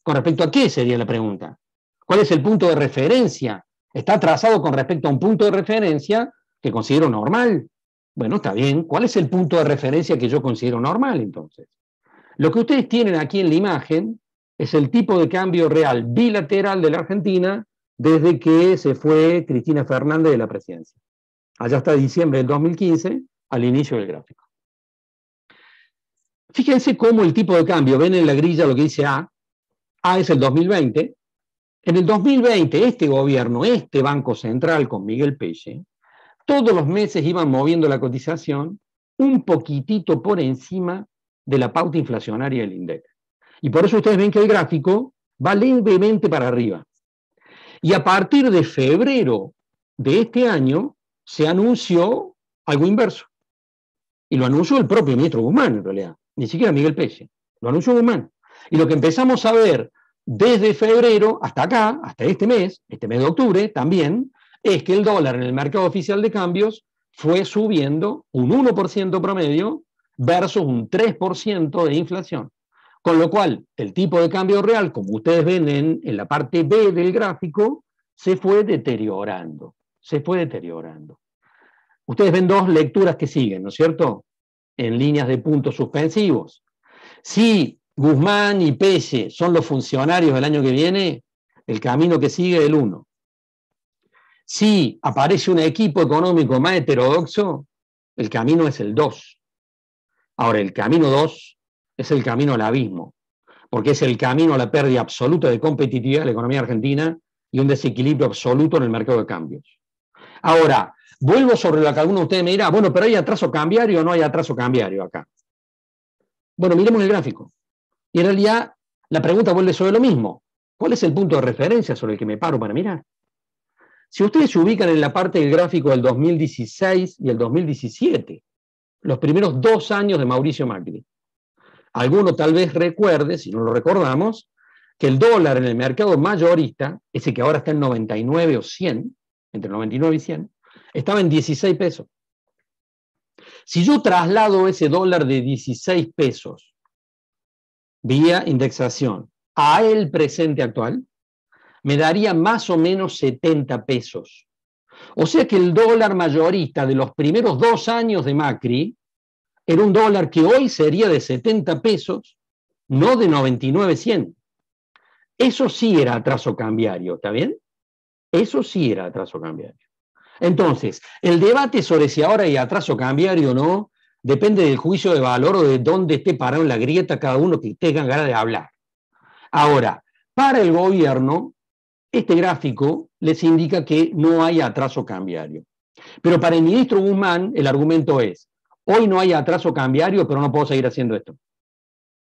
¿con respecto a qué sería la pregunta? ¿Cuál es el punto de referencia? ¿Está atrasado con respecto a un punto de referencia que considero normal? Bueno, está bien. ¿Cuál es el punto de referencia que yo considero normal, entonces? Lo que ustedes tienen aquí en la imagen es el tipo de cambio real bilateral de la Argentina desde que se fue Cristina Fernández de la presidencia. Allá está diciembre del 2015, al inicio del gráfico. Fíjense cómo el tipo de cambio, ven en la grilla lo que dice A es el 2020. En el 2020, este gobierno, este Banco Central con Miguel Pelle, todos los meses iban moviendo la cotización un poquitito por encima de la pauta inflacionaria del INDEC. Y por eso ustedes ven que el gráfico va levemente para arriba. Y a partir de febrero de este año se anunció algo inverso. Y lo anunció el propio ministro Guzmán, en realidad, ni siquiera Miguel Pelle. Lo anunció Guzmán. Y lo que empezamos a ver desde febrero hasta acá, hasta este mes de octubre también, es que el dólar en el mercado oficial de cambios fue subiendo un 1% promedio versus un 3% de inflación. Con lo cual, el tipo de cambio real, como ustedes ven en la parte B del gráfico, se fue deteriorando. Se fue deteriorando. Ustedes ven dos lecturas que siguen, ¿no es cierto? En líneas de puntos suspensivos. Si Guzmán y Pelle son los funcionarios del año que viene, el camino que sigue es el 1. Si aparece un equipo económico más heterodoxo, el camino es el 2. Ahora, el camino 2 es el camino al abismo, porque es el camino a la pérdida absoluta de competitividad de la economía argentina y un desequilibrio absoluto en el mercado de cambios. Ahora, vuelvo sobre lo que alguno de ustedes me dirá, bueno, pero ¿hay atraso cambiario o no hay atraso cambiario acá? Bueno, miremos el gráfico. Y en realidad, la pregunta vuelve sobre lo mismo. ¿Cuál es el punto de referencia sobre el que me paro para mirar? Si ustedes se ubican en la parte del gráfico del 2016 y el 2017, los primeros 2 años de Mauricio Macri, alguno tal vez recuerde, si no lo recordamos, que el dólar en el mercado mayorista, ese que ahora está en 99 o 100, entre 99 y 100, estaba en 16 pesos. Si yo traslado ese dólar de 16 pesos vía indexación a el presente actual, me daría más o menos 70 pesos. O sea que el dólar mayorista de los primeros 2 años de Macri era un dólar que hoy sería de 70 pesos, no de 99-100. Eso sí era atraso cambiario, ¿está bien? Eso sí era atraso cambiario. Entonces, el debate sobre si ahora hay atraso cambiario o no depende del juicio de valor o de dónde esté parado en la grieta cada uno que tenga ganas de hablar. Ahora, para el gobierno, este gráfico les indica que no hay atraso cambiario. Pero para el ministro Guzmán, el argumento es, hoy no hay atraso cambiario, pero no puedo seguir haciendo esto.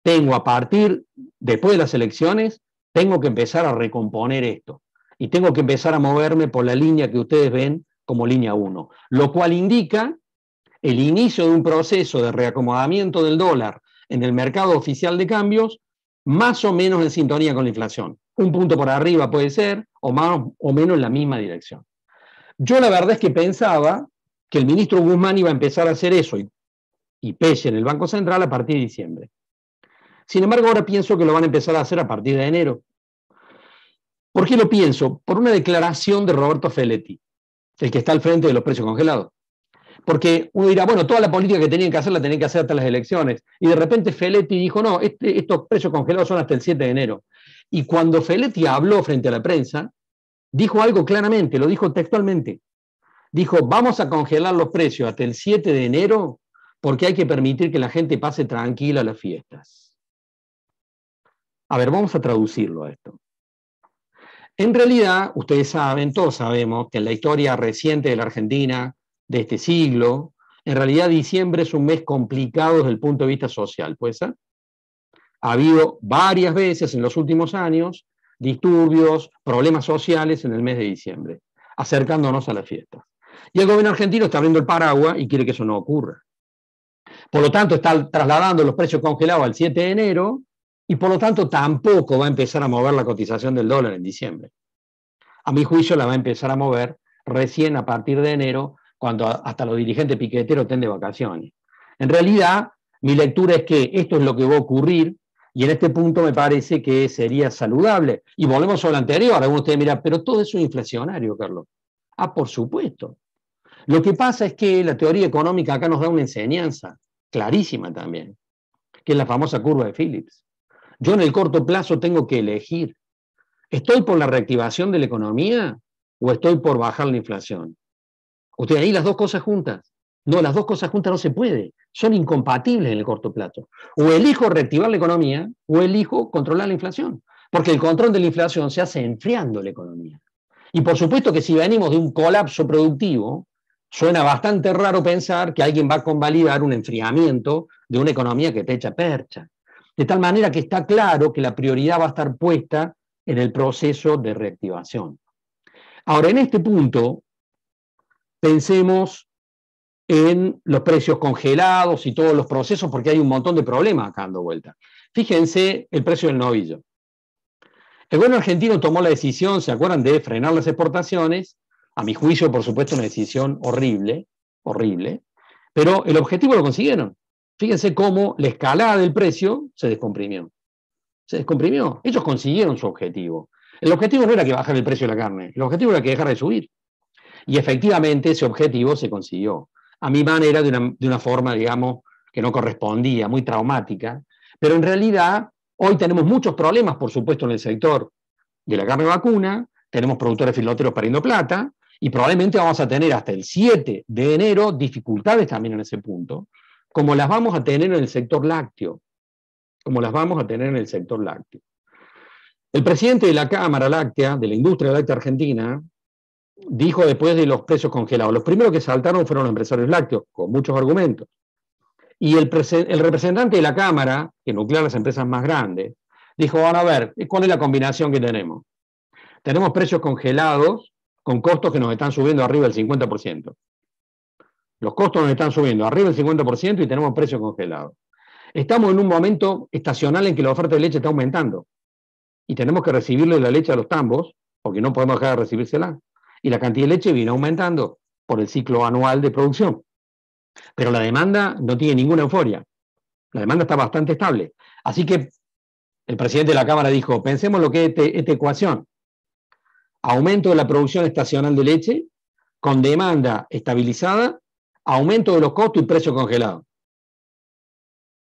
Tengo a partir, después de las elecciones, tengo que empezar a recomponer esto. Y tengo que empezar a moverme por la línea que ustedes ven como línea 1. Lo cual indica el inicio de un proceso de reacomodamiento del dólar en el mercado oficial de cambios, más o menos en sintonía con la inflación. Un punto por arriba puede ser, o más o menos en la misma dirección. Yo la verdad es que pensaba que el ministro Guzmán iba a empezar a hacer eso y Pelle en el Banco Central a partir de diciembre. Sin embargo, ahora pienso que lo van a empezar a hacer a partir de enero. ¿Por qué lo pienso? Por una declaración de Roberto Feletti, el que está al frente de los precios congelados. Porque uno dirá, bueno, toda la política que tenían que hacer la tenían que hacer hasta las elecciones. Y de repente Feletti dijo, no, estos precios congelados son hasta el 7 de enero. Y cuando Feletti habló frente a la prensa, dijo algo claramente, lo dijo textualmente. Dijo, vamos a congelar los precios hasta el 7 de enero porque hay que permitir que la gente pase tranquila las fiestas. A ver, vamos a traducirlo a esto. En realidad, ustedes saben, todos sabemos, que en la historia reciente de la Argentina, de este siglo, en realidad diciembre es un mes complicado desde el punto de vista social, ¿puede ser? Ha habido varias veces en los últimos años disturbios, problemas sociales en el mes de diciembre, acercándonos a las fiestas. Y el gobierno argentino está abriendo el paraguas y quiere que eso no ocurra. Por lo tanto, está trasladando los precios congelados al 7 de enero y por lo tanto tampoco va a empezar a mover la cotización del dólar en diciembre. A mi juicio la va a empezar a mover recién a partir de enero, cuando hasta los dirigentes piqueteros estén de vacaciones. En realidad, mi lectura es que esto es lo que va a ocurrir y en este punto me parece que sería saludable. Y volvemos sobre lo anterior, algunos de ustedes miran, pero todo eso es inflacionario, Carlos. Ah, por supuesto. Lo que pasa es que la teoría económica acá nos da una enseñanza clarísima también, que es la famosa curva de Phillips. Yo en el corto plazo tengo que elegir, ¿estoy por la reactivación de la economía o estoy por bajar la inflación? Usted ahí las dos cosas juntas. No, las dos cosas juntas no se puede. Son incompatibles en el corto plazo. O elijo reactivar la economía o elijo controlar la inflación. Porque el control de la inflación se hace enfriando la economía. Y por supuesto que si venimos de un colapso productivo, suena bastante raro pensar que alguien va a convalidar un enfriamiento de una economía que está hecha percha. De tal manera que está claro que la prioridad va a estar puesta en el proceso de reactivación. Ahora, en este punto, pensemos en los precios congelados y todos los procesos, porque hay un montón de problemas acá dando vuelta. Fíjense el precio del novillo. El gobierno argentino tomó la decisión, ¿se acuerdan?, de frenar las exportaciones. A mi juicio, por supuesto, una decisión horrible, horrible, pero el objetivo lo consiguieron. Fíjense cómo la escalada del precio se descomprimió. Se descomprimió. Ellos consiguieron su objetivo. El objetivo no era que bajara el precio de la carne, el objetivo era que dejara de subir. Y efectivamente ese objetivo se consiguió. A mi manera, de una forma, digamos, que no correspondía, muy traumática, pero en realidad hoy tenemos muchos problemas, por supuesto, en el sector de la carne vacuna, tenemos productores filoteros perdiendo plata, y probablemente vamos a tener hasta el 7 de enero dificultades también en ese punto, como las vamos a tener en el sector lácteo, como las vamos a tener en el sector lácteo. El presidente de la Cámara Láctea, de la industria láctea argentina, dijo después de los precios congelados, los primeros que saltaron fueron los empresarios lácteos, con muchos argumentos. Y el representante de la Cámara, que nuclea las empresas más grandes, dijo, van a ver, ¿cuál es la combinación que tenemos? Tenemos precios congelados con costos que nos están subiendo arriba del 50%. Los costos nos están subiendo arriba del 50% y tenemos precios congelados. Estamos en un momento estacional en que la oferta de leche está aumentando. Y tenemos que recibirle la leche a los tambos, porque no podemos dejar de recibírsela. Y la cantidad de leche viene aumentando por el ciclo anual de producción. Pero la demanda no tiene ninguna euforia. La demanda está bastante estable. Así que el presidente de la Cámara dijo, pensemos lo que es esta ecuación. Aumento de la producción estacional de leche, con demanda estabilizada, aumento de los costos y precio congelado.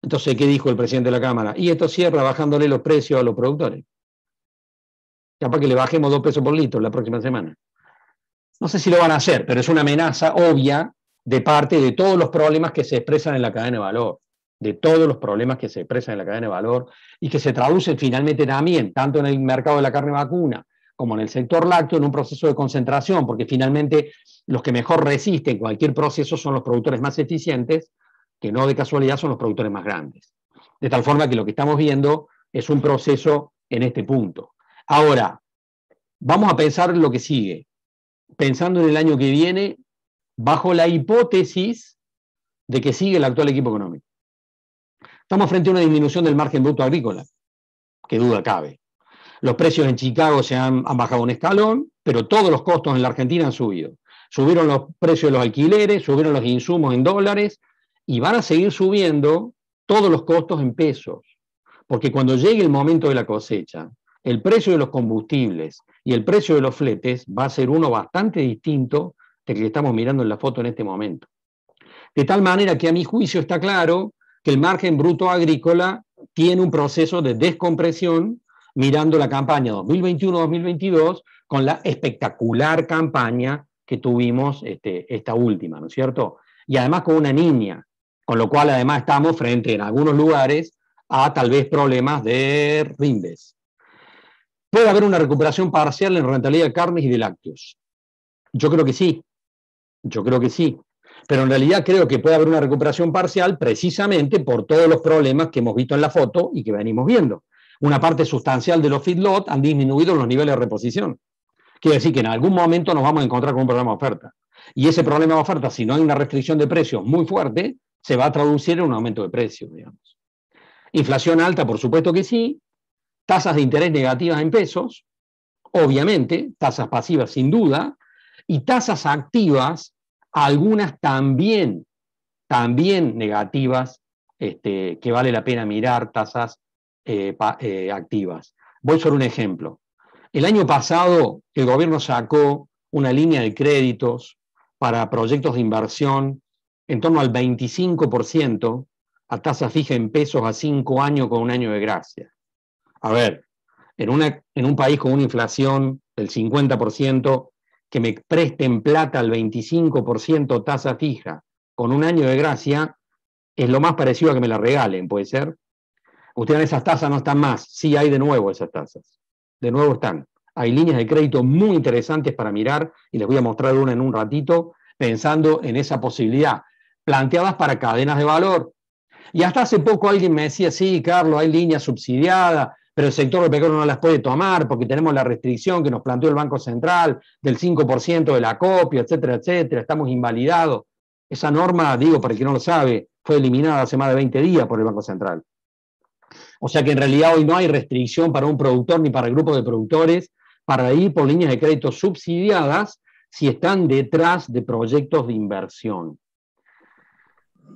Entonces, ¿qué dijo el presidente de la Cámara? Y esto cierra bajándole los precios a los productores. Capaz que le bajemos 2 pesos por litro la próxima semana. No sé si lo van a hacer, pero es una amenaza obvia de parte de todos los problemas que se expresan en la cadena de valor, de todos los problemas que se expresan en la cadena de valor y que se traducen finalmente también, tanto en el mercado de la carne vacuna como en el sector lácteo, en un proceso de concentración, porque finalmente los que mejor resisten cualquier proceso son los productores más eficientes, que no de casualidad son los productores más grandes. De tal forma que lo que estamos viendo es un proceso en este punto. Ahora, vamos a pensar lo que sigue. Pensando en el año que viene, bajo la hipótesis de que sigue el actual equipo económico. Estamos frente a una disminución del margen bruto agrícola, que duda cabe. Los precios en Chicago se han bajado un escalón, pero todos los costos en la Argentina han subido. Subieron los precios de los alquileres, subieron los insumos en dólares, y van a seguir subiendo todos los costos en pesos. Porque cuando llegue el momento de la cosecha, el precio de los combustibles y el precio de los fletes va a ser uno bastante distinto del que estamos mirando en la foto en este momento. De tal manera que a mi juicio está claro que el margen bruto agrícola tiene un proceso de descompresión mirando la campaña 2021-2022 con la espectacular campaña que tuvimos esta última, ¿no es cierto? Y además con una niña, con lo cual además estamos frente en algunos lugares a tal vez problemas de rimbes. ¿Puede haber una recuperación parcial en rentabilidad de carnes y de lácteos? Yo creo que sí. Yo creo que sí. Pero en realidad creo que puede haber una recuperación parcial precisamente por todos los problemas que hemos visto en la foto y que venimos viendo. Una parte sustancial de los feedlot han disminuido los niveles de reposición. Quiere decir que en algún momento nos vamos a encontrar con un problema de oferta. Y ese problema de oferta, si no hay una restricción de precios muy fuerte, se va a traducir en un aumento de precios, digamos. Inflación alta, por supuesto que sí. Tasas de interés negativas en pesos, obviamente, tasas pasivas sin duda, y tasas activas, algunas también negativas, que vale la pena mirar, tasas activas. Voy sobre un ejemplo. El año pasado el gobierno sacó una línea de créditos para proyectos de inversión en torno al 25% a tasa fija en pesos a 5 años con un año de gracia. A ver, en un país con una inflación del 50%, que me presten plata al 25% tasa fija con un año de gracia, es lo más parecido a que me la regalen, ¿puede ser? Ustedes, esas tasas no están más. Sí, hay de nuevo esas tasas. De nuevo están. Hay líneas de crédito muy interesantes para mirar, y les voy a mostrar una en un ratito, pensando en esa posibilidad, planteadas para cadenas de valor. Y hasta hace poco alguien me decía, sí, Carlos, hay líneas subsidiadas, pero el sector pecuario no las puede tomar porque tenemos la restricción que nos planteó el Banco Central del 5% del acopio, etcétera, etcétera, estamos invalidados. Esa norma, digo, para el que no lo sabe, fue eliminada hace más de 20 días por el Banco Central. O sea que en realidad hoy no hay restricción para un productor ni para el grupo de productores para ir por líneas de crédito subsidiadas si están detrás de proyectos de inversión.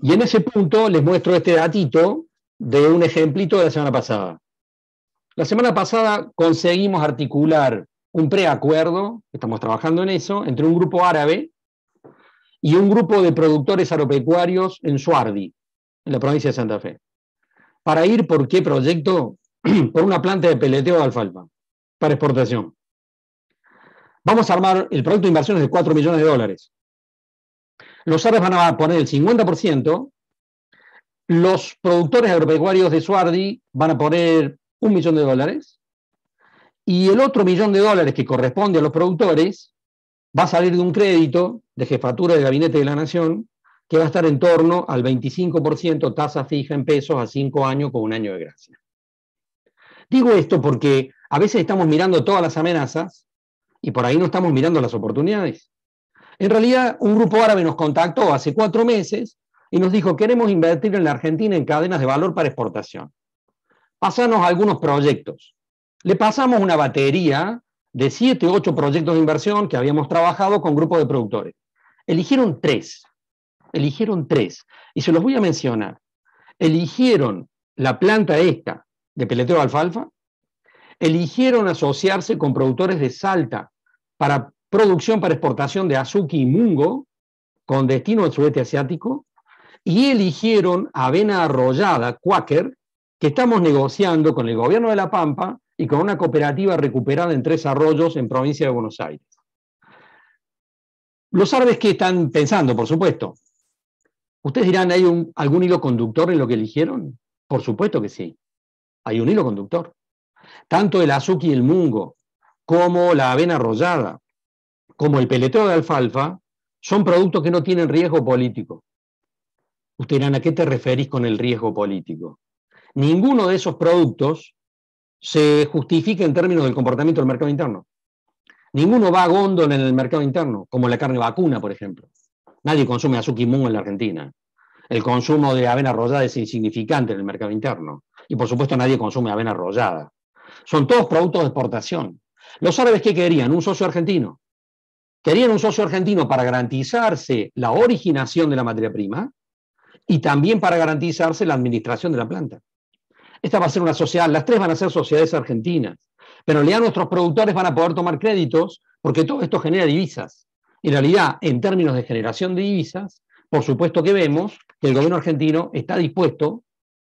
Y en ese punto les muestro este datito de un ejemplito de la semana pasada. La semana pasada conseguimos articular un preacuerdo, estamos trabajando en eso, entre un grupo árabe y un grupo de productores agropecuarios en Suardi, en la provincia de Santa Fe. ¿Para ir por qué proyecto? Por una planta de peleteo de alfalfa, para exportación. Vamos a armar, el proyecto de inversión es de 4 millones de dólares. Los árabes van a poner el 50%, los productores agropecuarios de Suardi van a poner 1 millón de dólares, y el otro $1 millón que corresponde a los productores va a salir de un crédito de jefatura de gabinete de la Nación que va a estar en torno al 25% tasa fija en pesos a 5 años con 1 año de gracia. Digo esto porque a veces estamos mirando todas las amenazas y por ahí no estamos mirando las oportunidades. En realidad, un grupo árabe nos contactó hace 4 meses y nos dijo: queremos invertir en la Argentina en cadenas de valor para exportación. Pasanos algunos proyectos. Le pasamos una batería de 7 u 8 proyectos de inversión que habíamos trabajado con grupos de productores. Eligieron 3. Y se los voy a mencionar. Eligieron la planta esta de peleteo de alfalfa, eligieron asociarse con productores de Salta para producción para exportación de azuki y mungo con destino al sudeste asiático, y eligieron avena arrollada, Quaker, que estamos negociando con el gobierno de La Pampa y con una cooperativa recuperada en 3 arroyos en provincia de Buenos Aires. Los árabes, ¿qué están pensando? Por supuesto. Ustedes dirán, ¿hay algún hilo conductor en lo que eligieron? Por supuesto que sí. Hay un hilo conductor. Tanto el azuki y el mungo, como la avena arrollada, como el peleteo de alfalfa, son productos que no tienen riesgo político. Ustedes dirán, ¿a qué te referís con el riesgo político? Ninguno de esos productos se justifica en términos del comportamiento del mercado interno. Ninguno va a góndola en el mercado interno, como la carne vacuna, por ejemplo. Nadie consume azuki y mungo en la Argentina. El consumo de avena arrollada es insignificante en el mercado interno. Y por supuesto nadie consume avena arrollada. Son todos productos de exportación. ¿Los árabes qué querían? Un socio argentino. Querían un socio argentino para garantizarse la originación de la materia prima y también para garantizarse la administración de la planta. Esta va a ser una sociedad, las 3 van a ser sociedades argentinas, pero en realidad nuestros productores van a poder tomar créditos porque todo esto genera divisas. En realidad, en términos de generación de divisas, por supuesto que vemos que el gobierno argentino está dispuesto,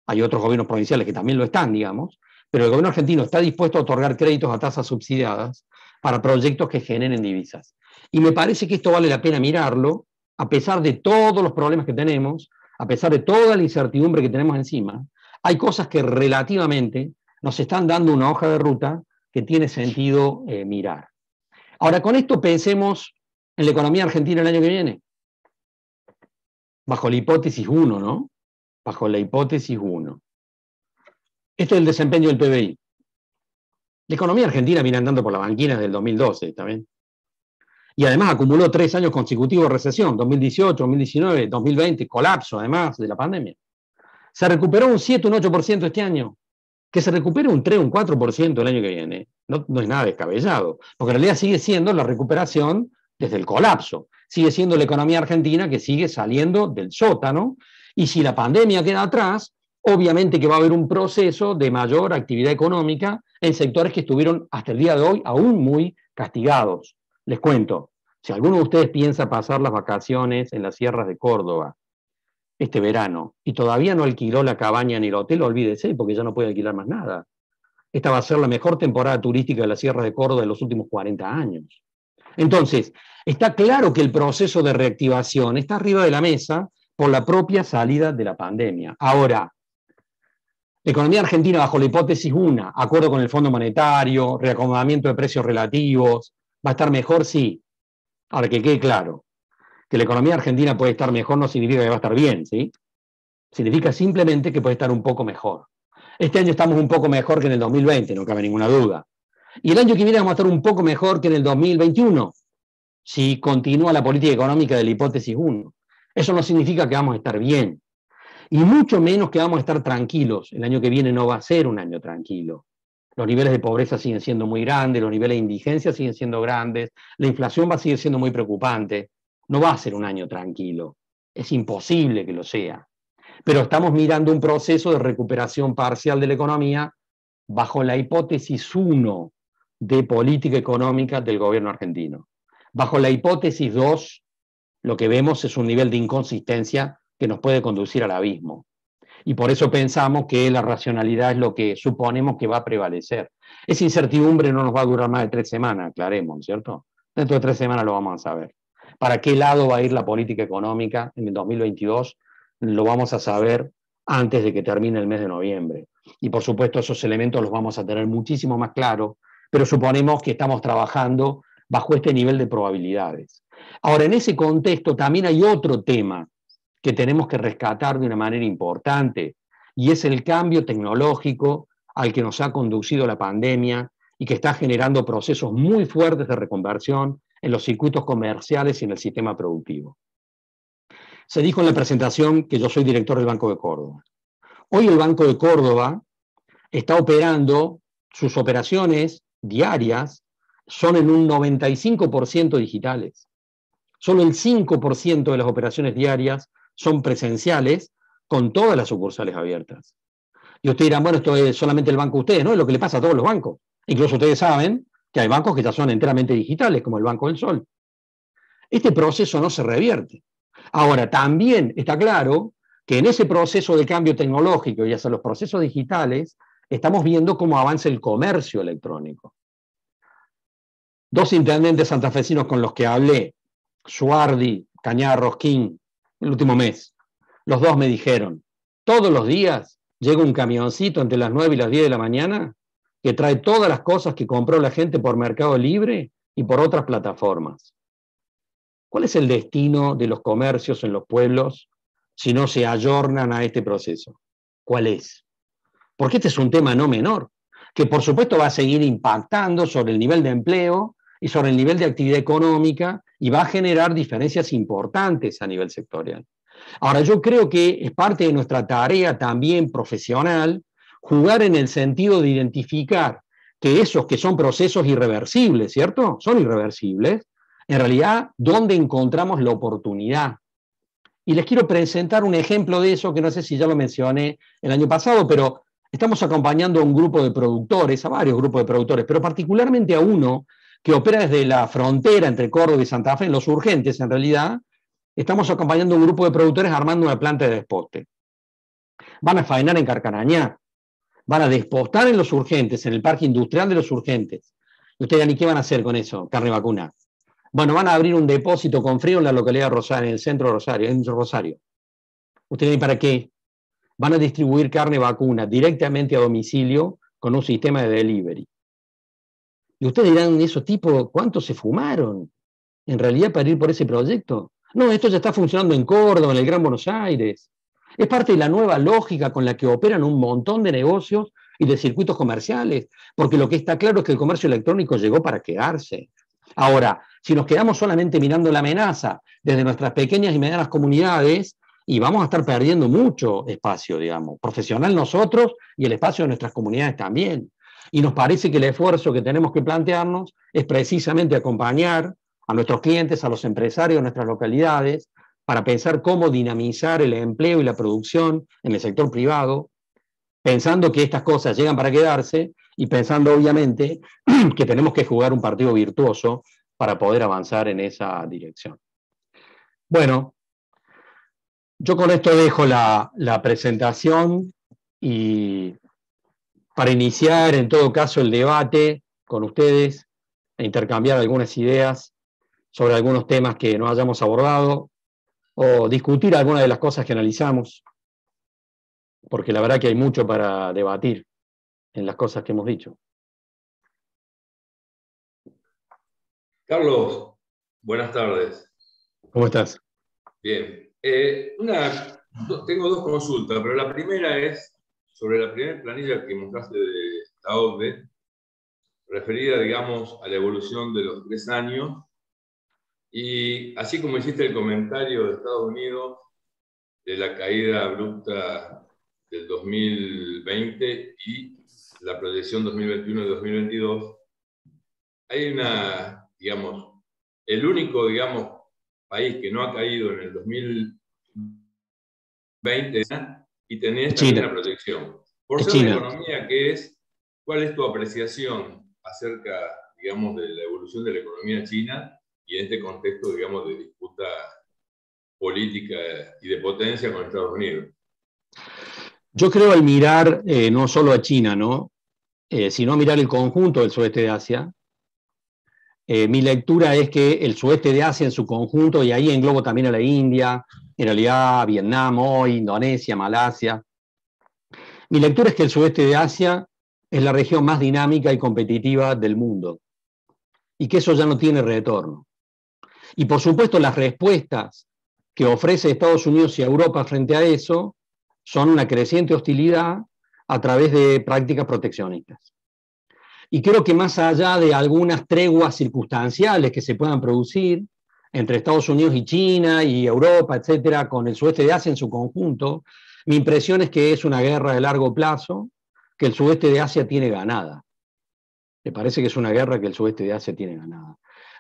hay otros gobiernos provinciales que también lo están, digamos, pero el gobierno argentino está dispuesto a otorgar créditos a tasas subsidiadas para proyectos que generen divisas. Y me parece que esto vale la pena mirarlo, a pesar de todos los problemas que tenemos, a pesar de toda la incertidumbre que tenemos encima. Hay cosas que relativamente nos están dando una hoja de ruta que tiene sentido mirar. Ahora, con esto pensemos en la economía argentina el año que viene. Bajo la hipótesis 1, ¿no? Bajo la hipótesis 1. Este es el desempeño del PBI. La economía argentina viene andando por la banquina desde el 2012, ¿está bien? Y además acumuló 3 años consecutivos de recesión, 2018, 2019, 2020, colapso además de la pandemia. Se recuperó un 7, un 8% este año. Que se recupere un 3, un 4% el año que viene no es nada descabellado, porque en realidad sigue siendo la recuperación desde el colapso. Sigue siendo la economía argentina que sigue saliendo del sótano, y si la pandemia queda atrás, obviamente que va a haber un proceso de mayor actividad económica en sectores que estuvieron hasta el día de hoy aún muy castigados. Les cuento, si alguno de ustedes piensa pasar las vacaciones en las sierras de Córdoba este verano y todavía no alquiló la cabaña ni el hotel, olvídese, porque ya no puede alquilar más nada. Esta va a ser la mejor temporada turística de las sierras de Córdoba de los últimos 40 años. Entonces, está claro que el proceso de reactivación está arriba de la mesa por la propia salida de la pandemia. Ahora, la economía argentina, bajo la hipótesis 1, acuerdo con el Fondo Monetario, reacomodamiento de precios relativos, ¿va a estar mejor? Sí. Ahora, que quede claro, que la economía argentina puede estar mejor no significa que va a estar bien, ¿sí? Significa simplemente que puede estar un poco mejor. Este año estamos un poco mejor que en el 2020, no cabe ninguna duda. Y el año que viene vamos a estar un poco mejor que en el 2021, si continúa la política económica de la hipótesis 1. Eso no significa que vamos a estar bien, y mucho menos que vamos a estar tranquilos. El año que viene no va a ser un año tranquilo. Los niveles de pobreza siguen siendo muy grandes, los niveles de indigencia siguen siendo grandes, la inflación va a seguir siendo muy preocupante. No va a ser un año tranquilo, es imposible que lo sea. Pero estamos mirando un proceso de recuperación parcial de la economía bajo la hipótesis 1 de política económica del gobierno argentino. Bajo la hipótesis 2, lo que vemos es un nivel de inconsistencia que nos puede conducir al abismo. Y por eso pensamos que la racionalidad es lo que suponemos que va a prevalecer. Esa incertidumbre no nos va a durar más de 3 semanas, aclaremos, ¿cierto? Dentro de 3 semanas lo vamos a saber. ¿Para qué lado va a ir la política económica en el 2022? Lo vamos a saber antes de que termine el mes de noviembre. Y por supuesto esos elementos los vamos a tener muchísimo más claros, pero suponemos que estamos trabajando bajo este nivel de probabilidades. Ahora, en ese contexto también hay otro tema que tenemos que rescatar de una manera importante, y es el cambio tecnológico al que nos ha conducido la pandemia y que está generando procesos muy fuertes de reconversión en los circuitos comerciales y en el sistema productivo. Se dijo en la presentación que yo soy director del Banco de Córdoba. Hoy el Banco de Córdoba está operando, sus operaciones diarias son en un 95% digitales. Solo el 5% de las operaciones diarias son presenciales, con todas las sucursales abiertas. Y ustedes dirán, bueno, esto es solamente el banco de ustedes, ¿no? Es lo que le pasa a todos los bancos. Incluso ustedes saben que hay bancos que ya son enteramente digitales, como el Banco del Sol. Este proceso no se revierte. Ahora, también está claro que en ese proceso de cambio tecnológico y hacia los procesos digitales, estamos viendo cómo avanza el comercio electrónico. 2 intendentes santafesinos con los que hablé, Suardi, Cañarros, King, el último mes, los 2 me dijeron, todos los días llega un camioncito entre las 9 y las 10 de la mañana que trae todas las cosas que compró la gente por Mercado Libre y por otras plataformas. ¿Cuál es el destino de los comercios en los pueblos si no se ayornan a este proceso? ¿Cuál es? Porque este es un tema no menor, que por supuesto va a seguir impactando sobre el nivel de empleo y sobre el nivel de actividad económica y va a generar diferencias importantes a nivel sectorial. Ahora, yo creo que es parte de nuestra tarea también profesional jugar en el sentido de identificar que esos que son procesos irreversibles, ¿cierto? Son irreversibles. En realidad, ¿dónde encontramos la oportunidad? Y les quiero presentar un ejemplo de eso que no sé si ya lo mencioné el año pasado, pero estamos acompañando a un grupo de productores, a varios grupos de productores, pero particularmente a uno que opera desde la frontera entre Córdoba y Santa Fe, en Los Urgentes en realidad. Estamos acompañando a un grupo de productores armando una planta de desposte. Van a faenar en Carcarañá, van a despostar en Los Urgentes, en el parque industrial de Los Urgentes. Y ustedes dirán, ¿y qué van a hacer con eso? Carne vacuna. Bueno, van a abrir un depósito con frío en la localidad de Rosario, en el centro de Rosario, en Rosario. ¿Ustedes dirán, para qué? Van a distribuir carne vacuna directamente a domicilio con un sistema de delivery. Y ustedes dirán, esos tipos, ¿cuántos se fumaron en realidad para ir por ese proyecto? No, esto ya está funcionando en Córdoba, en el Gran Buenos Aires. Es parte de la nueva lógica con la que operan un montón de negocios y de circuitos comerciales, porque lo que está claro es que el comercio electrónico llegó para quedarse. Ahora, si nos quedamos solamente mirando la amenaza desde nuestras pequeñas y medianas comunidades, y vamos a estar perdiendo mucho espacio, digamos, profesional nosotros y el espacio de nuestras comunidades también. Y nos parece que el esfuerzo que tenemos que plantearnos es precisamente acompañar a nuestros clientes, a los empresarios de nuestras localidades, para pensar cómo dinamizar el empleo y la producción en el sector privado, pensando que estas cosas llegan para quedarse y pensando obviamente que tenemos que jugar un partido virtuoso para poder avanzar en esa dirección. Bueno, yo con esto dejo la presentación y para iniciar en todo caso el debate con ustedes e intercambiar algunas ideas sobre algunos temas que no hayamos abordado o discutir algunas de las cosas que analizamos, porque la verdad que hay mucho para debatir en las cosas que hemos dicho. Carlos, buenas tardes. ¿Cómo estás? Bien. Tengo 2 consultas, pero la primera es sobre la primera planilla que mostraste de la OCDE, referida, digamos, a la evolución de los 3 años Y así como hiciste el comentario de Estados Unidos de la caída abrupta del 2020 y la proyección 2021 y 2022, hay una, digamos, el único, digamos, país que no ha caído en el 2020 y tenés también la proyección. Por ser una economía que es, ¿cuál es tu apreciación acerca, digamos, de la evolución de la economía china y en este contexto, digamos, de disputa política y de potencia con Estados Unidos? Yo creo al mirar no solo a China, ¿no? Sino mirar el conjunto del sudeste de Asia, mi lectura es que el sudeste de Asia en su conjunto, y ahí englobo también a la India, en realidad Vietnam hoy, Indonesia, Malasia, mi lectura es que el sudeste de Asia es la región más dinámica y competitiva del mundo, y que eso ya no tiene retorno. Y por supuesto las respuestas que ofrece Estados Unidos y Europa frente a eso son una creciente hostilidad a través de prácticas proteccionistas. Y creo que más allá de algunas treguas circunstanciales que se puedan producir entre Estados Unidos y China y Europa, etcétera, con el sudeste de Asia en su conjunto, mi impresión es que es una guerra de largo plazo que el sudeste de Asia tiene ganada. Me parece que es una guerra que el sudeste de Asia tiene ganada.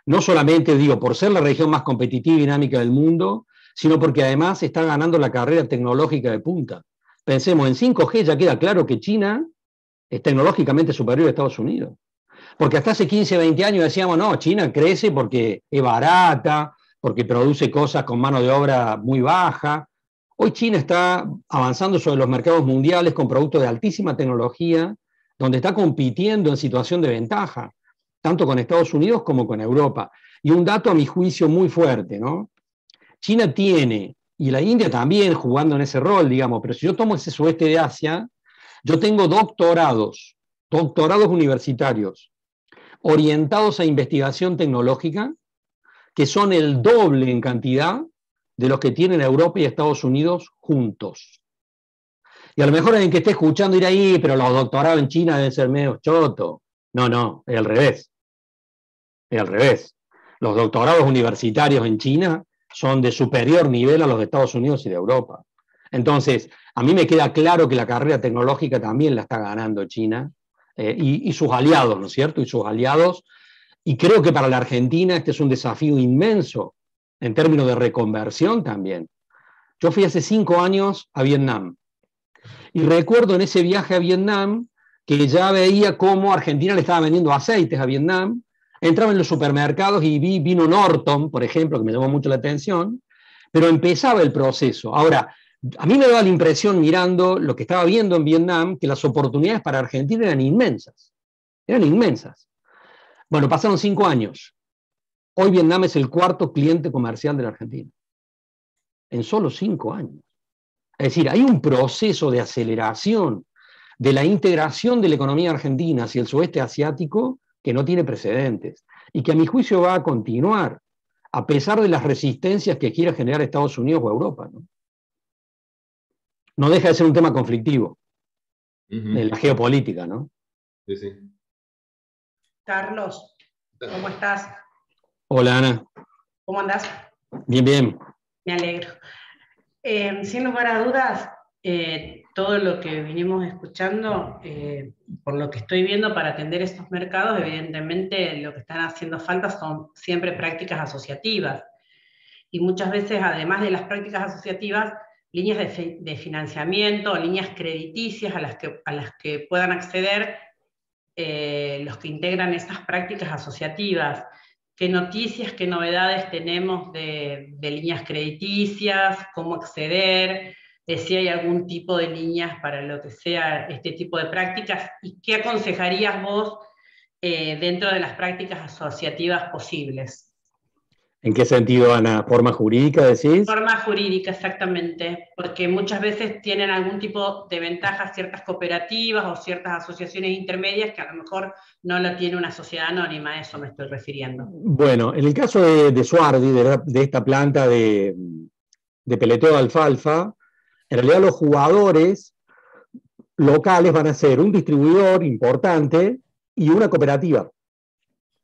No solamente, digo, por ser la región más competitiva y dinámica del mundo, sino porque además está ganando la carrera tecnológica de punta. Pensemos, en 5G ya queda claro que China es tecnológicamente superior a Estados Unidos. Porque hasta hace 15, 20 años decíamos, no, China crece porque es barata, porque produce cosas con mano de obra muy baja. Hoy China está avanzando sobre los mercados mundiales con productos de altísima tecnología, donde está compitiendo en situación de ventaja, tanto con Estados Unidos como con Europa. Y un dato a mi juicio muy fuerte, ¿no? China tiene, y la India también jugando en ese rol, digamos, pero si yo tomo ese sudeste de Asia, yo tengo doctorados universitarios orientados a investigación tecnológica que son el doble en cantidad de los que tienen Europa y Estados Unidos juntos. Y a lo mejor alguien que esté escuchando ir ahí, pero los doctorados en China deben ser medio choto. No, es al revés. Es al revés. Los doctorados universitarios en China son de superior nivel a los de Estados Unidos y de Europa. Entonces, a mí me queda claro que la carrera tecnológica también la está ganando China y sus aliados, ¿no es cierto? Y sus aliados. Y creo que para la Argentina este es un desafío inmenso en términos de reconversión también. Yo fui hace 5 años a Vietnam y recuerdo en ese viaje a Vietnam que ya veía cómo Argentina le estaba vendiendo aceites a Vietnam. Entraba en los supermercados y vi vino Norton, por ejemplo, que me llamó mucho la atención, pero empezaba el proceso. Ahora, a mí me daba la impresión, mirando lo que estaba viendo en Vietnam, que las oportunidades para Argentina eran inmensas. Eran inmensas. Bueno, pasaron 5 años. Hoy Vietnam es el 4º cliente comercial de la Argentina. En solo 5 años. Es decir, hay un proceso de aceleración de la integración de la economía argentina hacia el sudeste asiático que no tiene precedentes y que a mi juicio va a continuar a pesar de las resistencias que quiera generar Estados Unidos o Europa, ¿no? No deja de ser un tema conflictivo de la geopolítica, ¿no? Sí, sí. Carlos, ¿cómo estás? Hola, Ana. ¿Cómo andás? Bien, bien. Me alegro. Sin lugar a dudas, todo lo que vinimos escuchando, por lo que estoy viendo para atender estos mercados, evidentemente lo que están haciendo falta son siempre prácticas asociativas. Y muchas veces, además de las prácticas asociativas, líneas de financiamiento, líneas crediticias a las que puedan acceder los que integran esas prácticas asociativas. ¿Qué noticias, qué novedades tenemos de líneas crediticias? ¿Cómo acceder? Si hay algún tipo de líneas para lo que sea este tipo de prácticas. ¿Y qué aconsejarías vos dentro de las prácticas asociativas posibles? ¿En qué sentido, Ana? ¿Forma jurídica, decís? Forma jurídica, exactamente, porque muchas veces tienen algún tipo de ventaja ciertas cooperativas o ciertas asociaciones intermedias que a lo mejor no lo tiene una sociedad anónima, a eso me estoy refiriendo. Bueno, en el caso de Suardi, de esta planta de peleteo de alfalfa, en realidad los jugadores locales van a ser un distribuidor importante y una cooperativa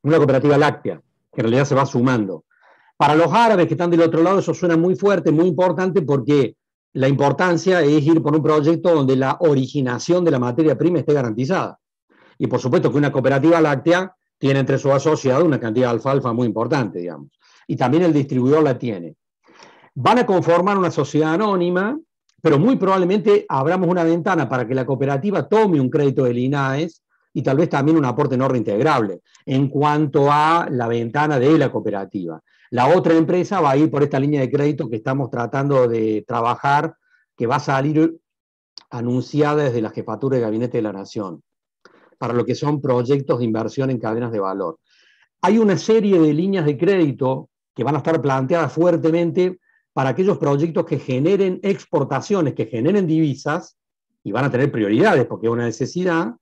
láctea, que en realidad se va sumando. Para los árabes que están del otro lado, eso suena muy fuerte, muy importante, porque la importancia es ir por un proyecto donde la originación de la materia prima esté garantizada. Y por supuesto que una cooperativa láctea tiene entre sus asociados una cantidad de alfalfa muy importante, digamos. Y también el distribuidor la tiene. Van a conformar una sociedad anónima, pero muy probablemente abramos una ventana para que la cooperativa tome un crédito del INAES y tal vez también un aporte no reintegrable en cuanto a la ventana de la cooperativa. La otra empresa va a ir por esta línea de crédito que estamos tratando de trabajar, que va a salir anunciada desde la Jefatura de Gabinete de la Nación, para lo que son proyectos de inversión en cadenas de valor. Hay una serie de líneas de crédito que van a estar planteadas fuertemente para aquellos proyectos que generen exportaciones, que generen divisas, y van a tener prioridades porque es una necesidad.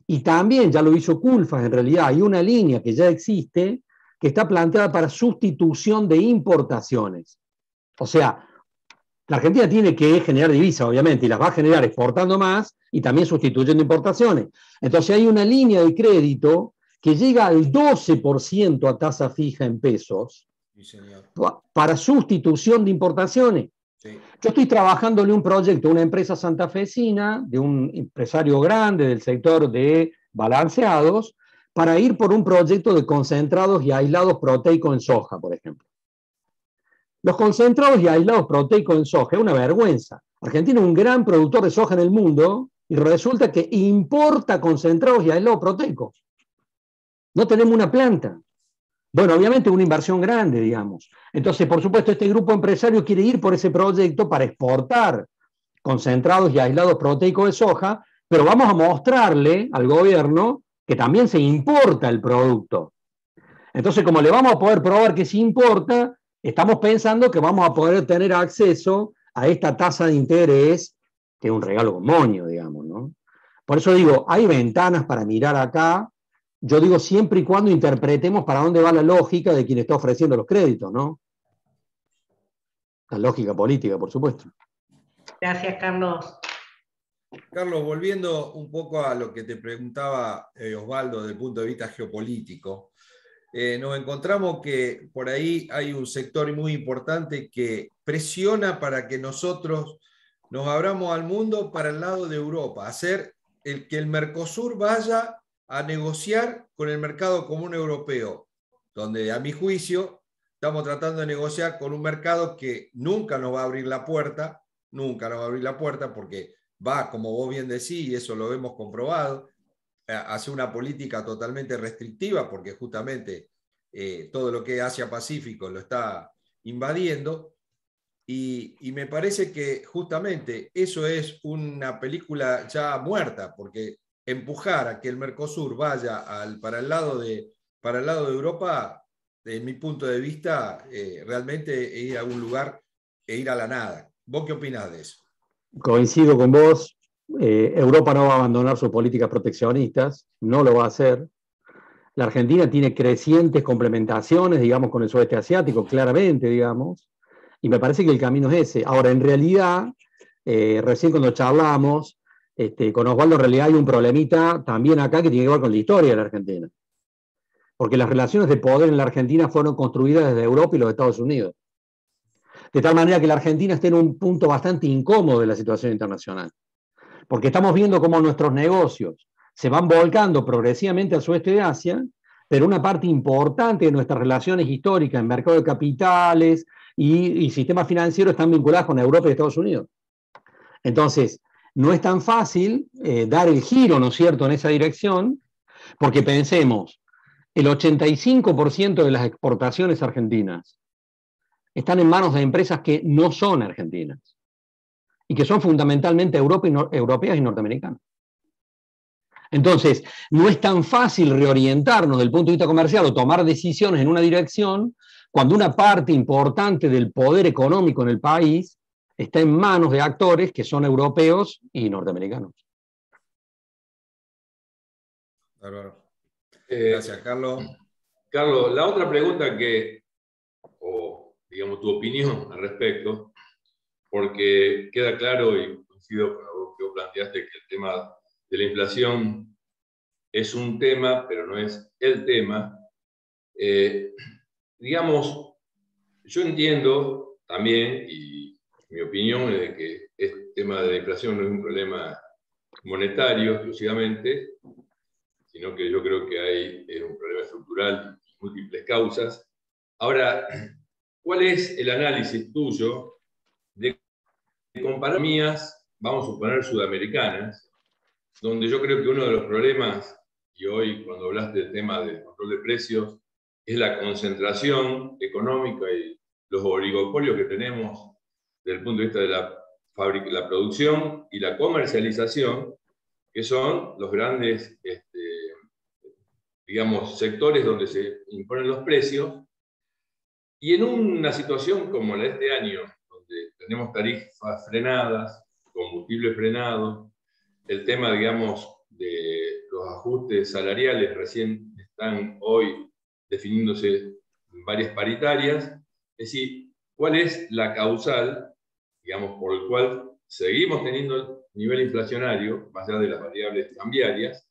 Y también, ya lo hizo Culfas, en realidad hay una línea que ya existe que está planteada para sustitución de importaciones. O sea, la Argentina tiene que generar divisas, obviamente, y las va a generar exportando más y también sustituyendo importaciones. Entonces hay una línea de crédito que llega al 12% a tasa fija en pesos, Sí, señor. para sustitución de importaciones. Sí. Yo estoy trabajándole un proyecto a una empresa santafesina, de un empresario grande del sector de balanceados, para ir por un proyecto de concentrados y aislados proteicos en soja, por ejemplo. Los concentrados y aislados proteicos en soja es una vergüenza. Argentina es un gran productor de soja en el mundo y resulta que importa concentrados y aislados proteicos. No tenemos una planta. Bueno, obviamente una inversión grande, digamos. Entonces, por supuesto, este grupo empresario quiere ir por ese proyecto para exportar concentrados y aislados proteicos de soja, pero vamos a mostrarle al gobierno que también se importa el producto. Entonces, como le vamos a poder probar que se importa, estamos pensando que vamos a poder tener acceso a esta tasa de interés, que es un regalo con moño, digamos, ¿no? Por eso digo, hay ventanas para mirar acá. Yo digo siempre y cuando interpretemos para dónde va la lógica de quien está ofreciendo los créditos, ¿no? La lógica política, por supuesto. Gracias, Carlos. Carlos, volviendo un poco a lo que te preguntaba Osvaldo desde el punto de vista geopolítico, nos encontramos que por ahí hay un sector muy importante que presiona para que nosotros nos abramos al mundo para el lado de Europa, hacer que el Mercosur vaya a negociar con el mercado común europeo, donde a mi juicio estamos tratando de negociar con un mercado que nunca nos va a abrir la puerta, porque va, como vos bien decís, y eso lo hemos comprobado, hace una política totalmente restrictiva, porque justamente todo lo que es Asia-Pacífico lo está invadiendo, y me parece que justamente eso es una película ya muerta, porque empujar a que el Mercosur vaya para el lado de Europa, desde mi punto de vista, realmente es ir a un lugar e ir a la nada. ¿Vos qué opinás de eso? Coincido con vos. Europa no va a abandonar sus políticas proteccionistas, no lo va a hacer. La Argentina tiene crecientes complementaciones, digamos, con el sudeste asiático, claramente, digamos, y me parece que el camino es ese. Ahora, en realidad, recién cuando charlamos con Osvaldo, en realidad hay un problemita también acá que tiene que ver con la historia de la Argentina. Porque las relaciones de poder en la Argentina fueron construidas desde Europa y los Estados Unidos. De tal manera que la Argentina está en un punto bastante incómodo de la situación internacional. Porque estamos viendo cómo nuestros negocios se van volcando progresivamente al sudeste de Asia, pero una parte importante de nuestras relaciones históricas en mercado de capitales y sistemas financieros están vinculadas con Europa y Estados Unidos. Entonces, no es tan fácil dar el giro, ¿no es cierto?, en esa dirección, porque pensemos, el 85% de las exportaciones argentinas están en manos de empresas que no son argentinas y que son fundamentalmente europeas y norteamericanas. Entonces, no es tan fácil reorientarnos desde el punto de vista comercial o tomar decisiones en una dirección cuando una parte importante del poder económico en el país está en manos de actores que son europeos y norteamericanos. Gracias, Carlos. Carlos, la otra pregunta o digamos tu opinión al respecto, porque queda claro y coincido con lo que vos planteaste, que el tema de la inflación es un tema, pero no es el tema. Digamos, Yo entiendo también, y mi opinión es de que este tema de la inflación no es un problema monetario exclusivamente, sino que yo creo que hay un problema estructural y múltiples causas. Ahora, ¿cuál es el análisis tuyo de comparar economías, vamos a suponer sudamericanas, donde yo creo que uno de los problemas, y hoy cuando hablaste del tema del control de precios, es la concentración económica y los oligopolios que tenemos desde el punto de vista de la producción y la comercialización, que son los grandes, digamos, sectores donde se imponen los precios. Y en una situación como la de este año, donde tenemos tarifas frenadas, combustible frenado, el tema, digamos, de los ajustes salariales recién están hoy definiéndose varias paritarias. Es decir, ¿cuál es la causal, digamos, por el cual seguimos teniendo nivel inflacionario, más allá de las variables cambiarias?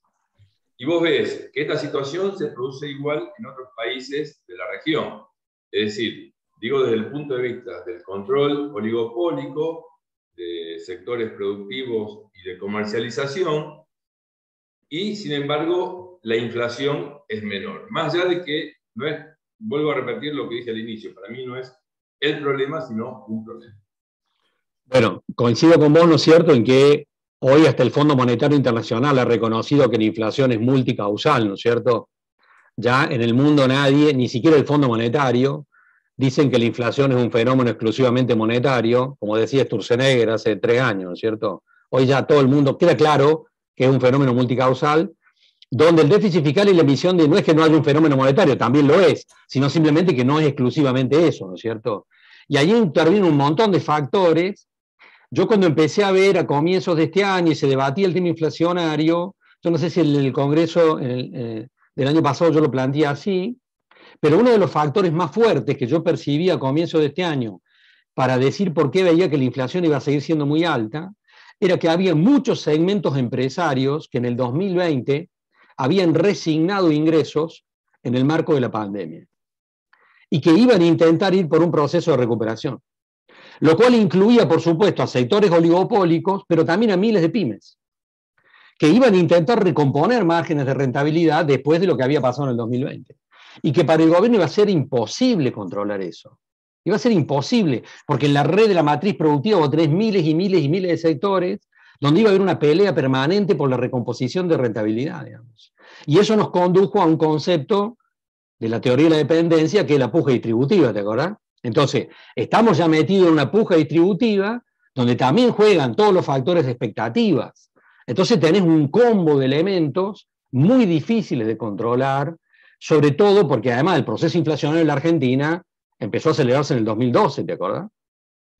Y vos ves que esta situación se produce igual en otros países de la región. Es decir, digo desde el punto de vista del control oligopólico, de sectores productivos y de comercialización, y sin embargo la inflación es menor. Más allá de que no es, vuelvo a repetir lo que dije al inicio, para mí no es el problema, sino un problema. Bueno, coincido con vos, ¿no es cierto?, en que hoy hasta el Fondo Monetario Internacional ha reconocido que la inflación es multicausal, ¿no es cierto? Ya en el mundo nadie, ni siquiera el Fondo Monetario, dicen que la inflación es un fenómeno exclusivamente monetario, como decía Sturzenegger hace 3 años, ¿no es cierto? Hoy ya todo el mundo queda claro que es un fenómeno multicausal, donde el déficit fiscal y la emisión no es que no haya un fenómeno monetario, también lo es, sino simplemente que no es exclusivamente eso, ¿no es cierto? Y allí intervienen un montón de factores. Yo cuando empecé a ver a comienzos de este año y se debatía el tema inflacionario, yo no sé si en el Congreso del año pasado yo lo planteé así, pero uno de los factores más fuertes que yo percibí a comienzos de este año para decir por qué veía que la inflación iba a seguir siendo muy alta, era que había muchos segmentos empresarios que en el 2020 habían resignado ingresos en el marco de la pandemia y que iban a intentar ir por un proceso de recuperación, lo cual incluía, por supuesto, a sectores oligopólicos, pero también a miles de pymes, que iban a intentar recomponer márgenes de rentabilidad después de lo que había pasado en el 2020. Y que para el gobierno iba a ser imposible controlar eso. Iba a ser imposible, porque en la red de la matriz productiva vos tenés miles y miles y miles de sectores donde iba a haber una pelea permanente por la recomposición de rentabilidad, digamos. Y eso nos condujo a un concepto de la teoría de la dependencia, que es la puja distributiva, ¿te acordás? Entonces, estamos ya metidos en una puja distributiva donde también juegan todos los factores de expectativas. Entonces tenés un combo de elementos muy difíciles de controlar, sobre todo porque además el proceso inflacionario en la Argentina empezó a acelerarse en el 2012, ¿te acordás?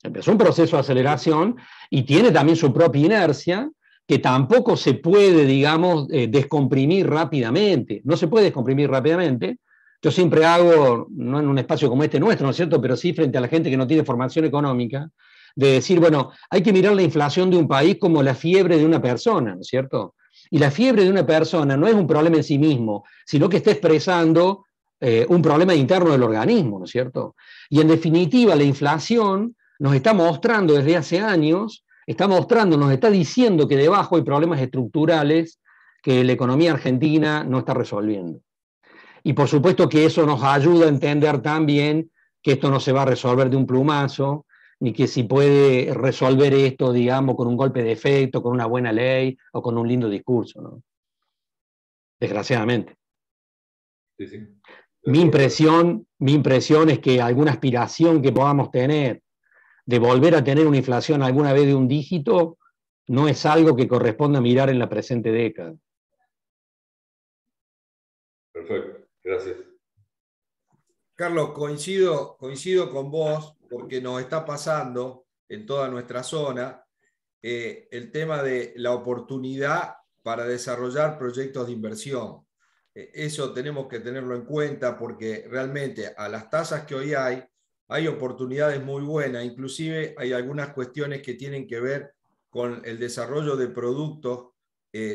Empezó un proceso de aceleración y tiene también su propia inercia, que tampoco se puede, digamos, descomprimir rápidamente. No se puede descomprimir rápidamente. Yo siempre hago, no en un espacio como este nuestro, ¿no es cierto?, pero sí frente a la gente que no tiene formación económica, de decir, bueno, hay que mirar la inflación de un país como la fiebre de una persona, ¿no es cierto? Y la fiebre de una persona no es un problema en sí mismo, sino que está expresando un problema interno del organismo, ¿no es cierto? Y en definitiva, la inflación nos está mostrando desde hace años, nos está diciendo que debajo hay problemas estructurales que la economía argentina no está resolviendo. Y por supuesto que eso nos ayuda a entender también que esto no se va a resolver de un plumazo, ni que si puede resolver esto, digamos, con un golpe de efecto, con una buena ley o con un lindo discurso, ¿no? Desgraciadamente. Sí, sí. Mi impresión es que alguna aspiración que podamos tener de volver a tener una inflación alguna vez de un dígito no es algo que corresponda mirar en la presente década. Perfecto, gracias. Carlos, coincido con vos porque nos está pasando en toda nuestra zona el tema de la oportunidad para desarrollar proyectos de inversión. Eso tenemos que tenerlo en cuenta porque realmente a las tasas que hoy hay oportunidades muy buenas, inclusive hay algunas cuestiones que tienen que ver con el desarrollo de productos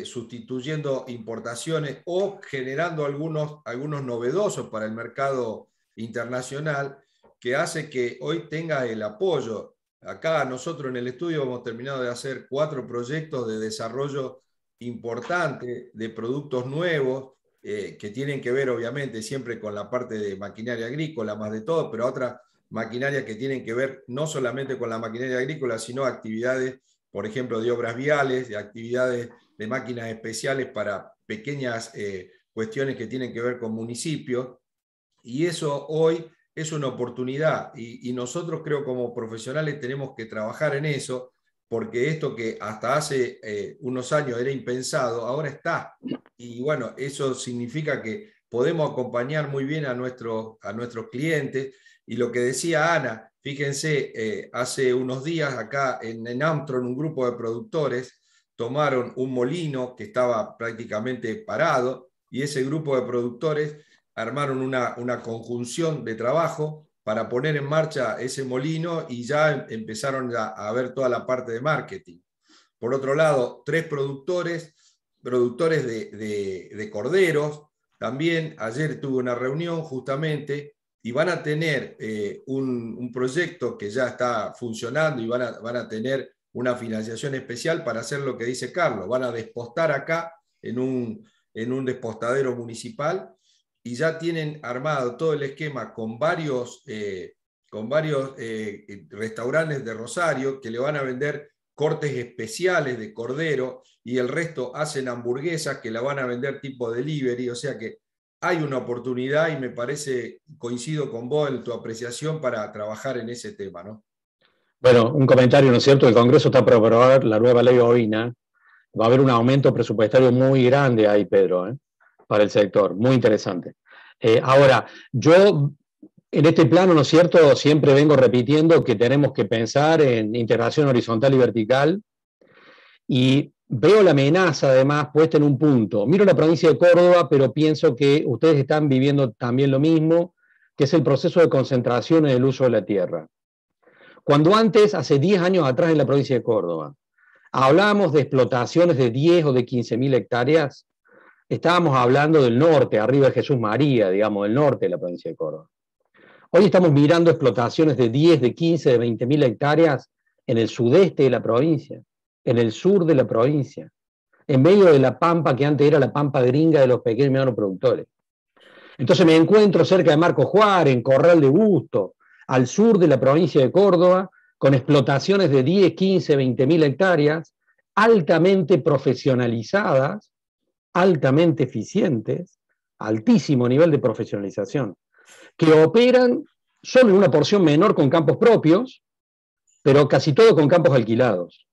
sustituyendo importaciones o generando algunos novedosos para el mercado internacional, eso que hace que hoy tenga el apoyo. Acá nosotros en el estudio hemos terminado de hacer 4 proyectos de desarrollo importante de productos nuevos, que tienen que ver obviamente siempre con la parte de maquinaria agrícola, más de todo, pero otras maquinarias que tienen que ver no solamente con la maquinaria agrícola, sino actividades, por ejemplo, de obras viales, de actividades de máquinas especiales para pequeñas cuestiones que tienen que ver con municipios. Y eso hoy es una oportunidad y nosotros creo como profesionales tenemos que trabajar en eso, porque esto que hasta hace unos años era impensado, ahora está. Y bueno, eso significa que podemos acompañar muy bien a nuestros clientes. Y lo que decía Ana, fíjense, hace unos días acá en Amtron, un grupo de productores tomaron un molino que estaba prácticamente parado, y ese grupo de productores armaron una conjunción de trabajo para poner en marcha ese molino y ya empezaron a ver toda la parte de marketing. Por otro lado, 3 productores de corderos, también ayer tuve una reunión justamente y van a tener un proyecto que ya está funcionando y van a tener una financiación especial para hacer lo que dice Carlos. Van a despostar acá en un despostadero municipal y ya tienen armado todo el esquema con varios restaurantes de Rosario que le van a vender cortes especiales de cordero y el resto hacen hamburguesas que la van a vender tipo delivery. O sea que hay una oportunidad y me parece, coincido con vos en tu apreciación para trabajar en ese tema, ¿no? Bueno, un comentario, ¿no es cierto? El Congreso está por aprobar la nueva ley ovina. Va a haber un aumento presupuestario muy grande ahí, Pedro, para el sector, muy interesante. Ahora, yo en este plano, ¿no es cierto?, siempre vengo repitiendo que tenemos que pensar en integración horizontal y vertical, y veo la amenaza además puesta en un punto. Miro la provincia de Córdoba, pero pienso que ustedes están viviendo también lo mismo, que es el proceso de concentración en el uso de la tierra. Cuando antes, hace 10 años atrás en la provincia de Córdoba, hablábamos de explotaciones de 10 o de 15.000 hectáreas, estábamos hablando del norte, arriba de Jesús María, digamos, del norte de la provincia de Córdoba. Hoy estamos mirando explotaciones de 10, de 15, de 20.000 hectáreas en el sudeste de la provincia, en el sur de la provincia, en medio de la pampa que antes era la pampa gringa de los pequeños y medianos productores. Entonces me encuentro cerca de Marcos Juárez, en Corral de Busto, al sur de la provincia de Córdoba, con explotaciones de 10, 15, 20.000 hectáreas, altamente profesionalizadas, altamente eficientes, altísimo nivel de profesionalización, que operan solo en una porción menor con campos propios, pero casi todo con campos alquilados.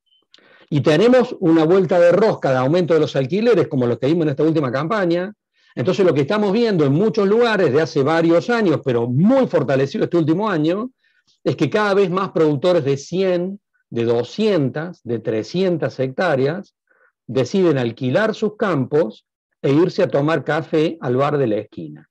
Y tenemos una vuelta de rosca de aumento de los alquileres, como los que vimos en esta última campaña. Entonces lo que estamos viendo en muchos lugares de hace varios años, pero muy fortalecido este último año, es que cada vez más productores de 100, de 200, de 300 hectáreas deciden alquilar sus campos e irse a tomar café al bar de la esquina.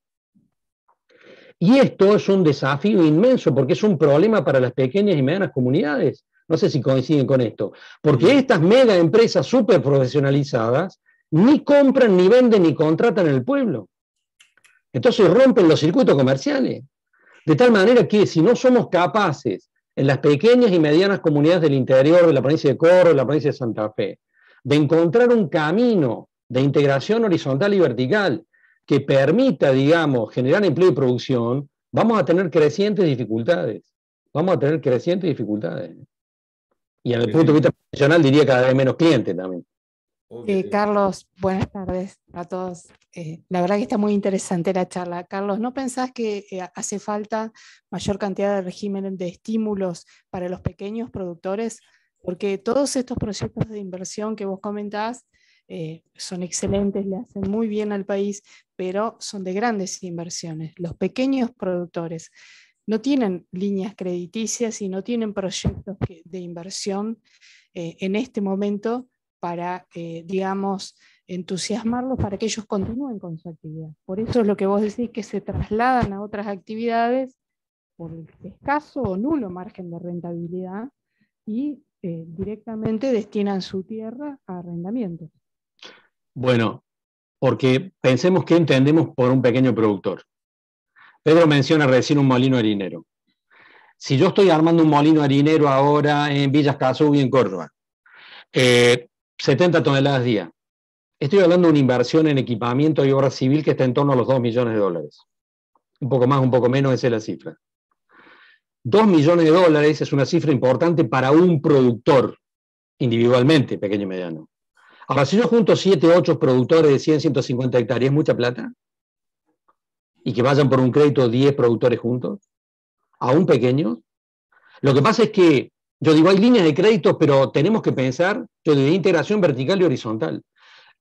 Y esto es un desafío inmenso porque es un problema para las pequeñas y medianas comunidades. No sé si coinciden con esto. Porque estas mega empresas súper profesionalizadas ni compran, ni venden, ni contratan en el pueblo. Entonces rompen los circuitos comerciales. De tal manera que si no somos capaces en las pequeñas y medianas comunidades del interior de la provincia de Córdoba, de la provincia de Santa Fe, de encontrar un camino de integración horizontal y vertical que permita, digamos, generar empleo y producción, vamos a tener crecientes dificultades. Vamos a tener crecientes dificultades. Y desde el punto de vista profesional diría cada vez menos clientes también. Carlos, buenas tardes a todos. La verdad que está muy interesante la charla. Carlos, ¿no pensás que hace falta mayor cantidad de régimen de estímulos para los pequeños productores? Porque todos estos proyectos de inversión que vos comentás son excelentes, le hacen muy bien al país, pero son de grandes inversiones. Los pequeños productores no tienen líneas crediticias y no tienen proyectos de inversión en este momento para, digamos, entusiasmarlos para que ellos continúen con su actividad. Por eso es lo que vos decís, que se trasladan a otras actividades por el escaso o nulo margen de rentabilidad y directamente destinan su tierra a arrendamiento. Bueno, porque pensemos qué entendemos por un pequeño productor. Pedro menciona recién un molino harinero. si yo estoy armando un molino harinero ahora en Villas Casubí, en Córdoba, 70 toneladas día, estoy hablando de una inversión en equipamiento y obra civil que está en torno a los 2 millones de dólares. Un poco más, un poco menos, esa es la cifra. 2 millones de dólares es una cifra importante para un productor, individualmente, pequeño y mediano. Ahora, si yo junto 7 o 8 productores de 100, 150 hectáreas, ¿es mucha plata? Y que vayan por un crédito 10 productores juntos, aún pequeños. Lo que pasa es que, yo digo, hay líneas de crédito, pero tenemos que pensar, yo digo, integración vertical y horizontal.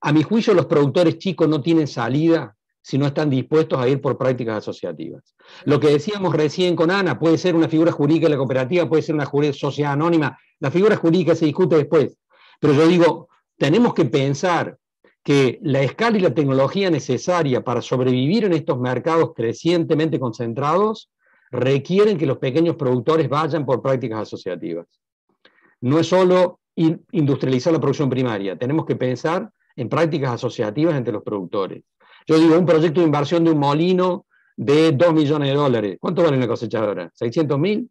A mi juicio, los productores chicos no tienen salida si no están dispuestos a ir por prácticas asociativas. Lo que decíamos recién con Ana, puede ser una figura jurídica de la cooperativa, puede ser una sociedad anónima. La figura jurídica se discute después. Pero yo digo, tenemos que pensar que la escala y la tecnología necesaria para sobrevivir en estos mercados crecientemente concentrados requieren que los pequeños productores vayan por prácticas asociativas. No es solo industrializar la producción primaria, tenemos que pensar en prácticas asociativas entre los productores. Yo digo, un proyecto de inversión de un molino de 2 millones de dólares. ¿Cuánto vale una cosechadora? ¿600.000?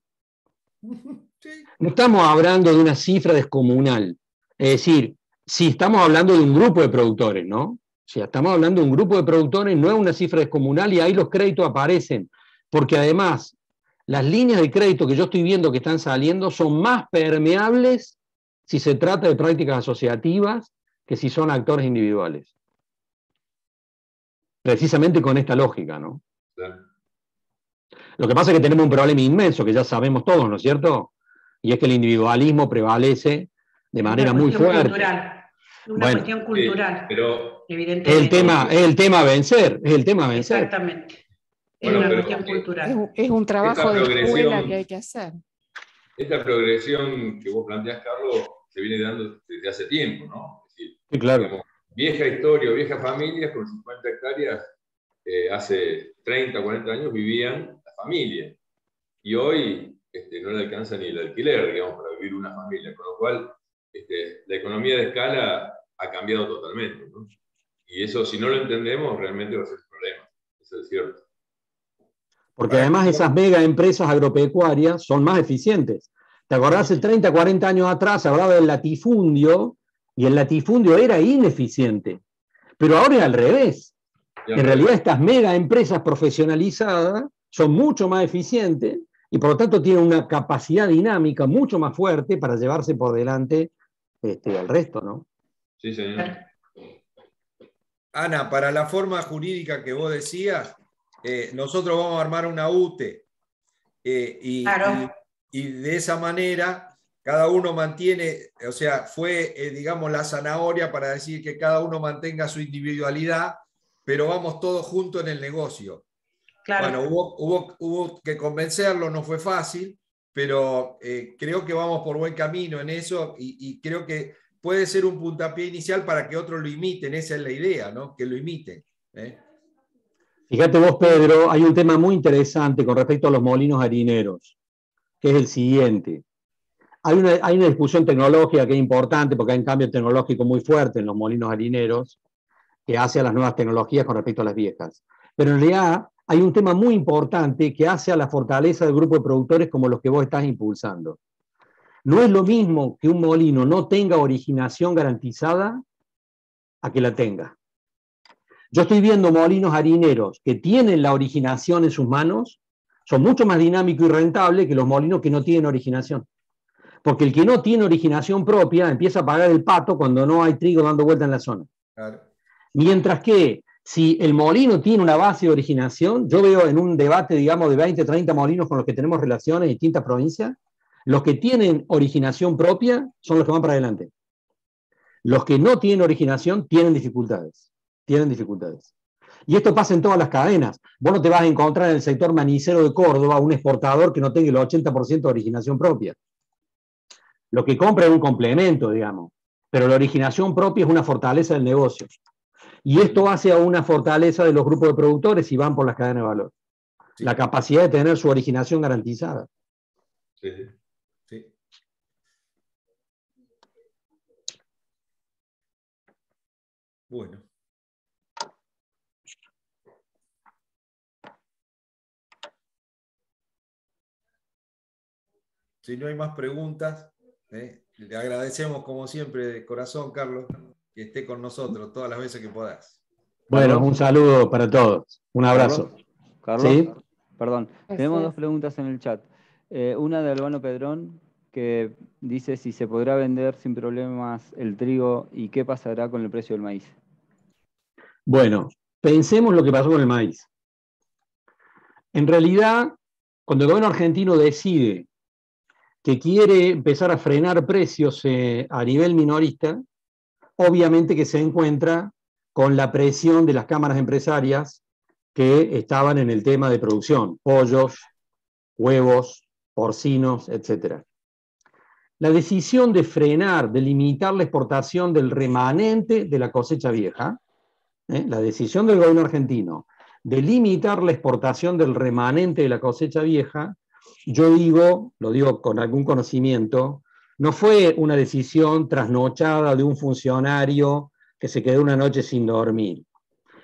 Sí. No estamos hablando de una cifra descomunal. Es decir, si estamos hablando de un grupo de productores, ¿no? Si estamos hablando de un grupo de productores, no es una cifra descomunal y ahí los créditos aparecen. Porque además, las líneas de crédito que yo estoy viendo que están saliendo son más permeables si se trata de prácticas asociativas que si son actores individuales. Precisamente con esta lógica, ¿no? Claro. Lo que pasa es que tenemos un problema inmenso, que ya sabemos todos, ¿no es cierto? Y es que el individualismo prevalece de manera muy fuerte. Cultural. Una bueno, cuestión cultural, pero evidentemente. Es el tema a vencer, es el tema a vencer. Exactamente. Es Bueno, una pero cuestión cultural. Es un trabajo de escuela que hay que hacer. Esta progresión que vos planteás, Carlos, se viene dando desde hace tiempo, ¿no? Es decir, Sí, claro. digamos, vieja historia, viejas familias con 50 hectáreas, hace 30, 40 años vivían la familia. Y hoy no le alcanza ni el alquiler, digamos, para vivir una familia. Con lo cual, la economía de escala ha cambiado totalmente, ¿no? Y eso, si no lo entendemos, realmente va a ser un problema. Eso es cierto. Porque además esas mega empresas agropecuarias son más eficientes. ¿Te acordás? Hace 30, 40 años atrás se hablaba del latifundio y el latifundio era ineficiente. Pero ahora es al revés. En realidad estas mega empresas profesionalizadas son mucho más eficientes y por lo tanto tienen una capacidad dinámica mucho más fuerte para llevarse por delante al resto, ¿no? Sí, señor. Ana, para la forma jurídica que vos decías, nosotros vamos a armar una UTE Claro. y de esa manera cada uno mantiene, o sea, fue, digamos, la zanahoria para decir que cada uno mantenga su individualidad, pero vamos todos juntos en el negocio. Claro. Bueno, hubo que convencerlo, no fue fácil, pero creo que vamos por buen camino en eso y creo que puede ser un puntapié inicial para que otros lo imiten, esa es la idea, ¿no? Que lo imiten. Fíjate vos, Pedro, hay un tema muy interesante con respecto a los molinos harineros, que es el siguiente. Hay una discusión tecnológica que es importante porque hay un cambio tecnológico muy fuerte en los molinos harineros que hace a las nuevas tecnologías con respecto a las viejas. Pero en realidad hay un tema muy importante que hace a la fortaleza del grupo de productores como los que vos estás impulsando. No es lo mismo que un molino no tenga originación garantizada a que la tenga. Yo estoy viendo molinos harineros que tienen la originación en sus manos, son mucho más dinámicos y rentables que los molinos que no tienen originación. Porque el que no tiene originación propia empieza a pagar el pato cuando no hay trigo dando vuelta en la zona. Claro. Mientras que si el molino tiene una base de originación, yo veo en un debate, digamos, de 20, 30 molinos con los que tenemos relaciones en distintas provincias, los que tienen originación propia son los que van para adelante. Los que no tienen originación tienen dificultades. Tienen dificultades. Y esto pasa en todas las cadenas. Vos no te vas a encontrar en el sector manicero de Córdoba un exportador que no tenga el 80% de originación propia. Lo que compra es un complemento, digamos. Pero la originación propia es una fortaleza del negocio. Y esto hace a una fortaleza de los grupos de productores y van por las cadenas de valor. Sí. La capacidad de tener su originación garantizada. Sí, sí. Bueno. si no hay más preguntas, le agradecemos como siempre de corazón, Carlos, que esté con nosotros todas las veces que puedas. Bueno, un saludo para todos. Un abrazo. Carlos, ¿Sí? perdón. Tenemos dos preguntas en el chat. Una de Albano Pedrón, que dice si se podrá vender sin problemas el trigo y qué pasará con el precio del maíz. Bueno, pensemos lo que pasó con el maíz. En realidad, cuando el gobierno argentino decide que quiere empezar a frenar precios a nivel minorista, obviamente que se encuentra con la presión de las cámaras empresarias que estaban en el tema de producción, pollos, huevos, porcinos, etc. La decisión de frenar, de limitar la exportación del remanente de la cosecha vieja, la decisión del gobierno argentino de limitar la exportación del remanente de la cosecha vieja, yo digo, lo digo con algún conocimiento, no fue una decisión trasnochada de un funcionario que se quedó una noche sin dormir,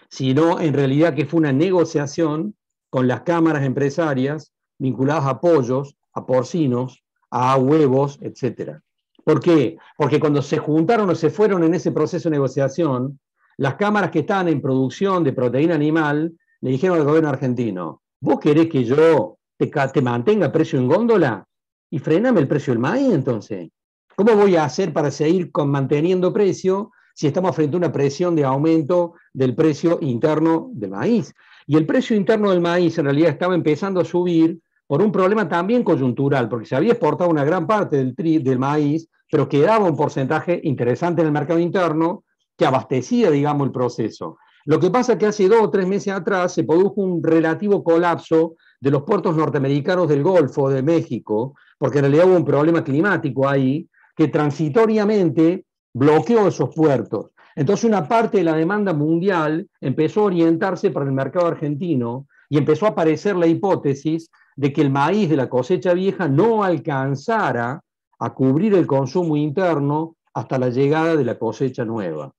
sino en realidad que fue una negociación con las cámaras empresarias vinculadas a pollos, a porcinos, a huevos, etc. ¿Por qué? Porque cuando se juntaron o se fueron en ese proceso de negociación, las cámaras que estaban en producción de proteína animal le dijeron al gobierno argentino: ¿vos querés que yo te mantenga precio en góndola? Y frename el precio del maíz, entonces. ¿Cómo voy a hacer para seguir manteniendo precio si estamos frente a una presión de aumento del precio interno del maíz? Y el precio interno del maíz en realidad estaba empezando a subir por un problema también coyuntural, porque se había exportado una gran parte del maíz, pero quedaba un porcentaje interesante en el mercado interno que abastecía, digamos, el proceso. Lo que pasa es que hace 2 o 3 meses atrás se produjo un relativo colapso de los puertos norteamericanos del Golfo de México, porque en realidad hubo un problema climático ahí que transitoriamente bloqueó esos puertos. Entonces una parte de la demanda mundial empezó a orientarse para el mercado argentino y empezó a aparecer la hipótesis de que el maíz de la cosecha vieja no alcanzara a cubrir el consumo interno hasta la llegada de la cosecha nueva.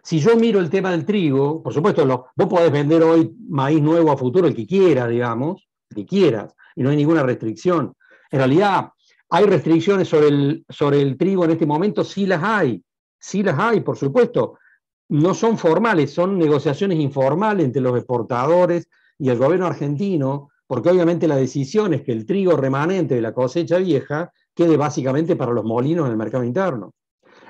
Si yo miro el tema del trigo, por supuesto, vos podés vender hoy maíz nuevo a futuro, el que quieras, digamos, el que quieras, y no hay ninguna restricción. En realidad, ¿hay restricciones sobre el trigo en este momento? Sí las hay, por supuesto. No son formales, son negociaciones informales entre los exportadores y el gobierno argentino, porque obviamente la decisión es que el trigo remanente de la cosecha vieja quede básicamente para los molinos en el mercado interno.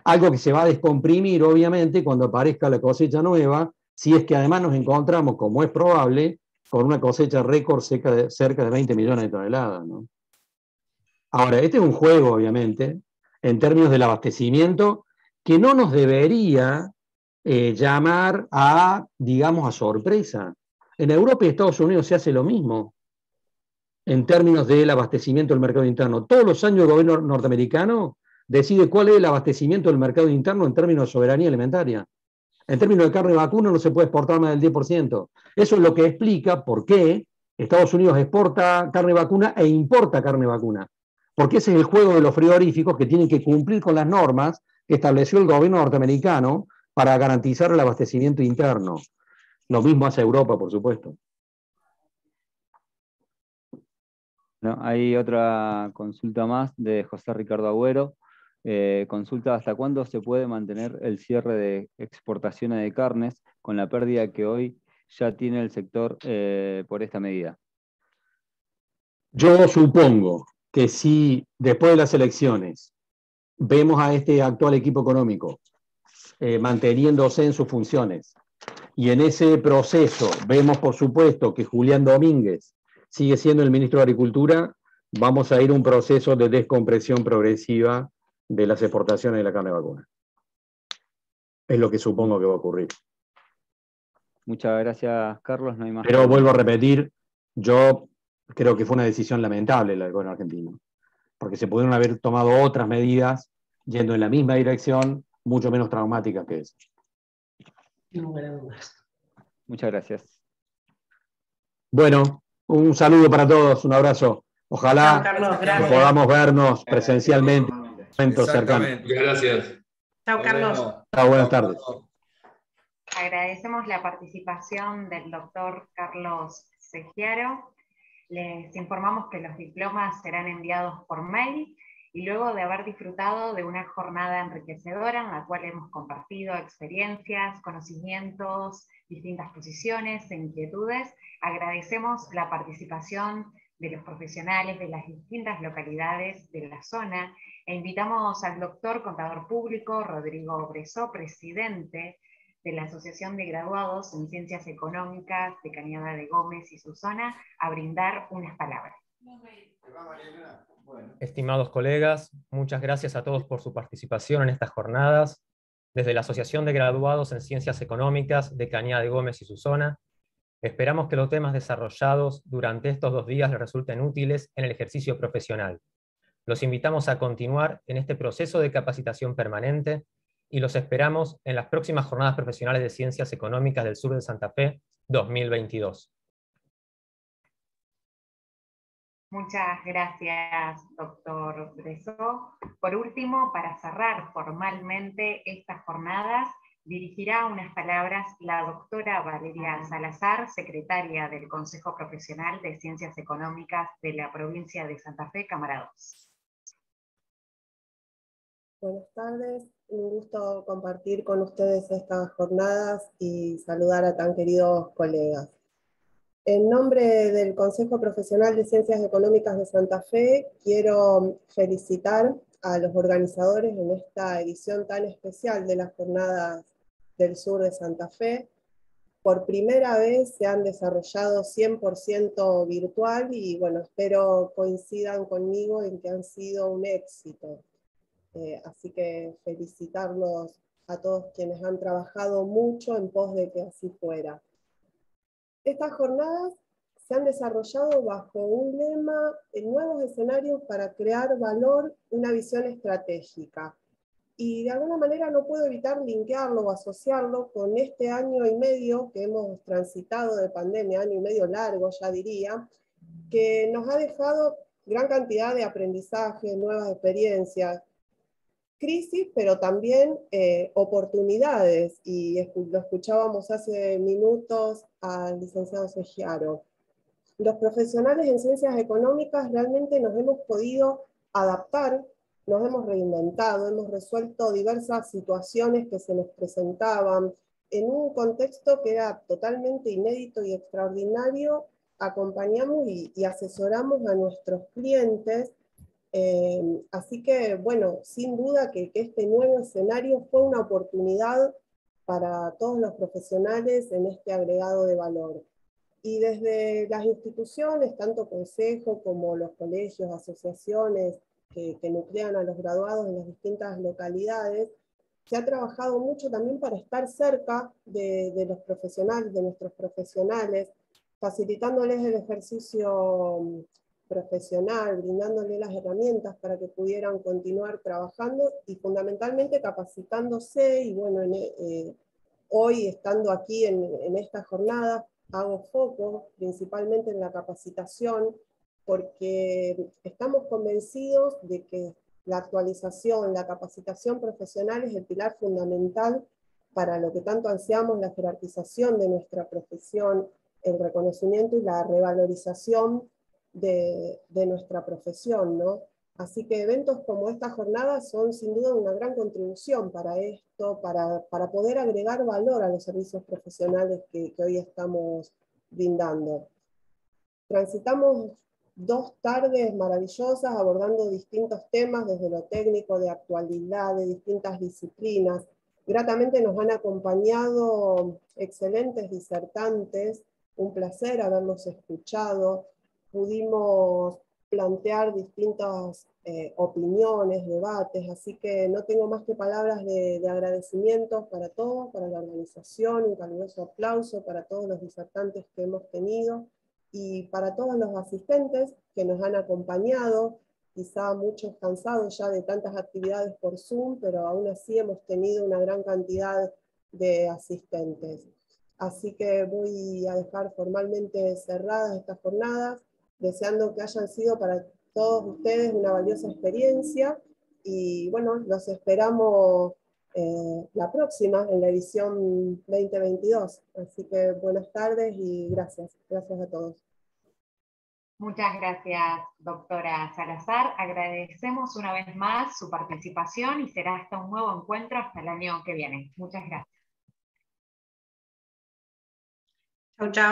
Algo que se va a descomprimir, obviamente, cuando aparezca la cosecha nueva, si es que además nos encontramos, como es probable, con una cosecha récord cerca de 20 millones de toneladas, ¿no? Ahora, este es un juego, obviamente, en términos del abastecimiento, que no nos debería llamar a, digamos, a sorpresa. En Europa y Estados Unidos se hace lo mismo en términos del abastecimiento del mercado interno. Todos los años el gobierno norteamericano decide cuál es el abastecimiento del mercado interno en términos de soberanía alimentaria. En términos de carne vacuna no se puede exportar más del 10%. Eso es lo que explica por qué Estados Unidos exporta carne vacuna e importa carne vacuna. Porque ese es el juego de los frigoríficos que tienen que cumplir con las normas que estableció el gobierno norteamericano para garantizar el abastecimiento interno. Lo mismo hace Europa, por supuesto. No, hay otra consulta más de José Ricardo Agüero. Consulta: ¿hasta cuándo se puede mantener el cierre de exportaciones de carnes con la pérdida que hoy ya tiene el sector por esta medida? Yo supongo que si después de las elecciones vemos a este actual equipo económico manteniéndose en sus funciones, y en ese proceso vemos, por supuesto, que Julián Domínguez sigue siendo el ministro de Agricultura, vamos a ir a un proceso de descompresión progresiva de las exportaciones de la carne vacuna. Es lo que supongo que va a ocurrir. Muchas gracias, Carlos. No hay más. Pero vuelvo a repetir, yo creo que fue una decisión lamentable la del gobierno argentino, porque se pudieron haber tomado otras medidas yendo en la misma dirección, mucho menos traumáticas que esa. No hubiera dudas. Muchas gracias. Bueno, un saludo para todos, un abrazo. Ojalá Chao, Carlos, podamos vernos presencialmente en momentos cercanos. Exactamente. Gracias. Chao, Carlos. Chao, buenas tardes. Agradecemos la participación del doctor Carlos Segiaro. Les informamos que los diplomas serán enviados por mail y luego de haber disfrutado de una jornada enriquecedora en la cual hemos compartido experiencias, conocimientos, distintas posiciones e inquietudes, agradecemos la participación de los profesionales de las distintas localidades de la zona e invitamos al doctor contador público Rodrigo Bresó, presidente de la Asociación de Graduados en Ciencias Económicas de Cañada de Gómez y su zona, a brindar unas palabras. Estimados colegas, muchas gracias a todos por su participación en estas jornadas. Desde la Asociación de Graduados en Ciencias Económicas de Cañada de Gómez y su zona, esperamos que los temas desarrollados durante estos 2 días les resulten útiles en el ejercicio profesional. Los invitamos a continuar en este proceso de capacitación permanente y los esperamos en las próximas Jornadas Profesionales de Ciencias Económicas del Sur de Santa Fe 2022. Muchas gracias, doctor Bresó. Por último, para cerrar formalmente estas jornadas, dirigirá unas palabras la doctora Valeria Salazar, secretaria del Consejo Profesional de Ciencias Económicas de la provincia de Santa Fe, Cámara 2. Buenas tardes, un gusto compartir con ustedes estas jornadas y saludar a tan queridos colegas. En nombre del Consejo Profesional de Ciencias Económicas de Santa Fe, quiero felicitar a los organizadores en esta edición tan especial de las Jornadas del Sur de Santa Fe. Por primera vez se han desarrollado 100% virtual y bueno, espero coincidan conmigo en que han sido un éxito. Así que felicitarlos a todos quienes han trabajado mucho en pos de que así fuera. Estas jornadas se han desarrollado bajo un lema, nuevos escenarios para crear valor, una visión estratégica. Y de alguna manera no puedo evitar linkearlo o asociarlo con este año y medio que hemos transitado de pandemia, año y medio largo ya diría, que nos ha dejado gran cantidad de aprendizaje, nuevas experiencias, crisis, pero también oportunidades, y lo escuchábamos hace minutos al licenciado Segiaro. Los profesionales en ciencias económicas realmente nos hemos podido adaptar, nos hemos reinventado, hemos resuelto diversas situaciones que se nos presentaban en un contexto que era totalmente inédito y extraordinario. Acompañamos y asesoramos a nuestros clientes. Así que, bueno, sin duda que este nuevo escenario fue una oportunidad para todos los profesionales en este agregado de valor. Y desde las instituciones, tanto consejo como los colegios, asociaciones que nuclean a los graduados en las distintas localidades, se ha trabajado mucho también para estar cerca de los profesionales, de nuestros profesionales, facilitándoles el ejercicio profesional, brindándole las herramientas para que pudieran continuar trabajando y fundamentalmente capacitándose. Y bueno, hoy estando aquí en esta jornada hago foco principalmente en la capacitación, porque estamos convencidos de que la actualización, la capacitación profesional es el pilar fundamental para lo que tanto ansiamos, la jerarquización de nuestra profesión, el reconocimiento y la revalorización de nuestra profesión, ¿no? Así que eventos como esta jornada son sin duda una gran contribución para esto, para poder agregar valor a los servicios profesionales que hoy estamos brindando. Transitamos 2 tardes maravillosas abordando distintos temas desde lo técnico, de actualidad, de distintas disciplinas. Gratamente nos han acompañado excelentes disertantes, un placer haberlos escuchado. Pudimos plantear distintas opiniones, debates, así que no tengo más que palabras de agradecimiento para todos, para la organización, un caluroso aplauso para todos los disertantes que hemos tenido y para todos los asistentes que nos han acompañado, quizá muchos cansados ya de tantas actividades por Zoom, pero aún así hemos tenido una gran cantidad de asistentes. Así que voy a dejar formalmente cerradas estas jornadas, deseando que hayan sido para todos ustedes una valiosa experiencia, y bueno, los esperamos la próxima, en la edición 2022. Así que buenas tardes y gracias a todos. Muchas gracias, doctora Salazar. Agradecemos una vez más su participación y será hasta un nuevo encuentro hasta el año que viene. Muchas gracias. Chau, chau.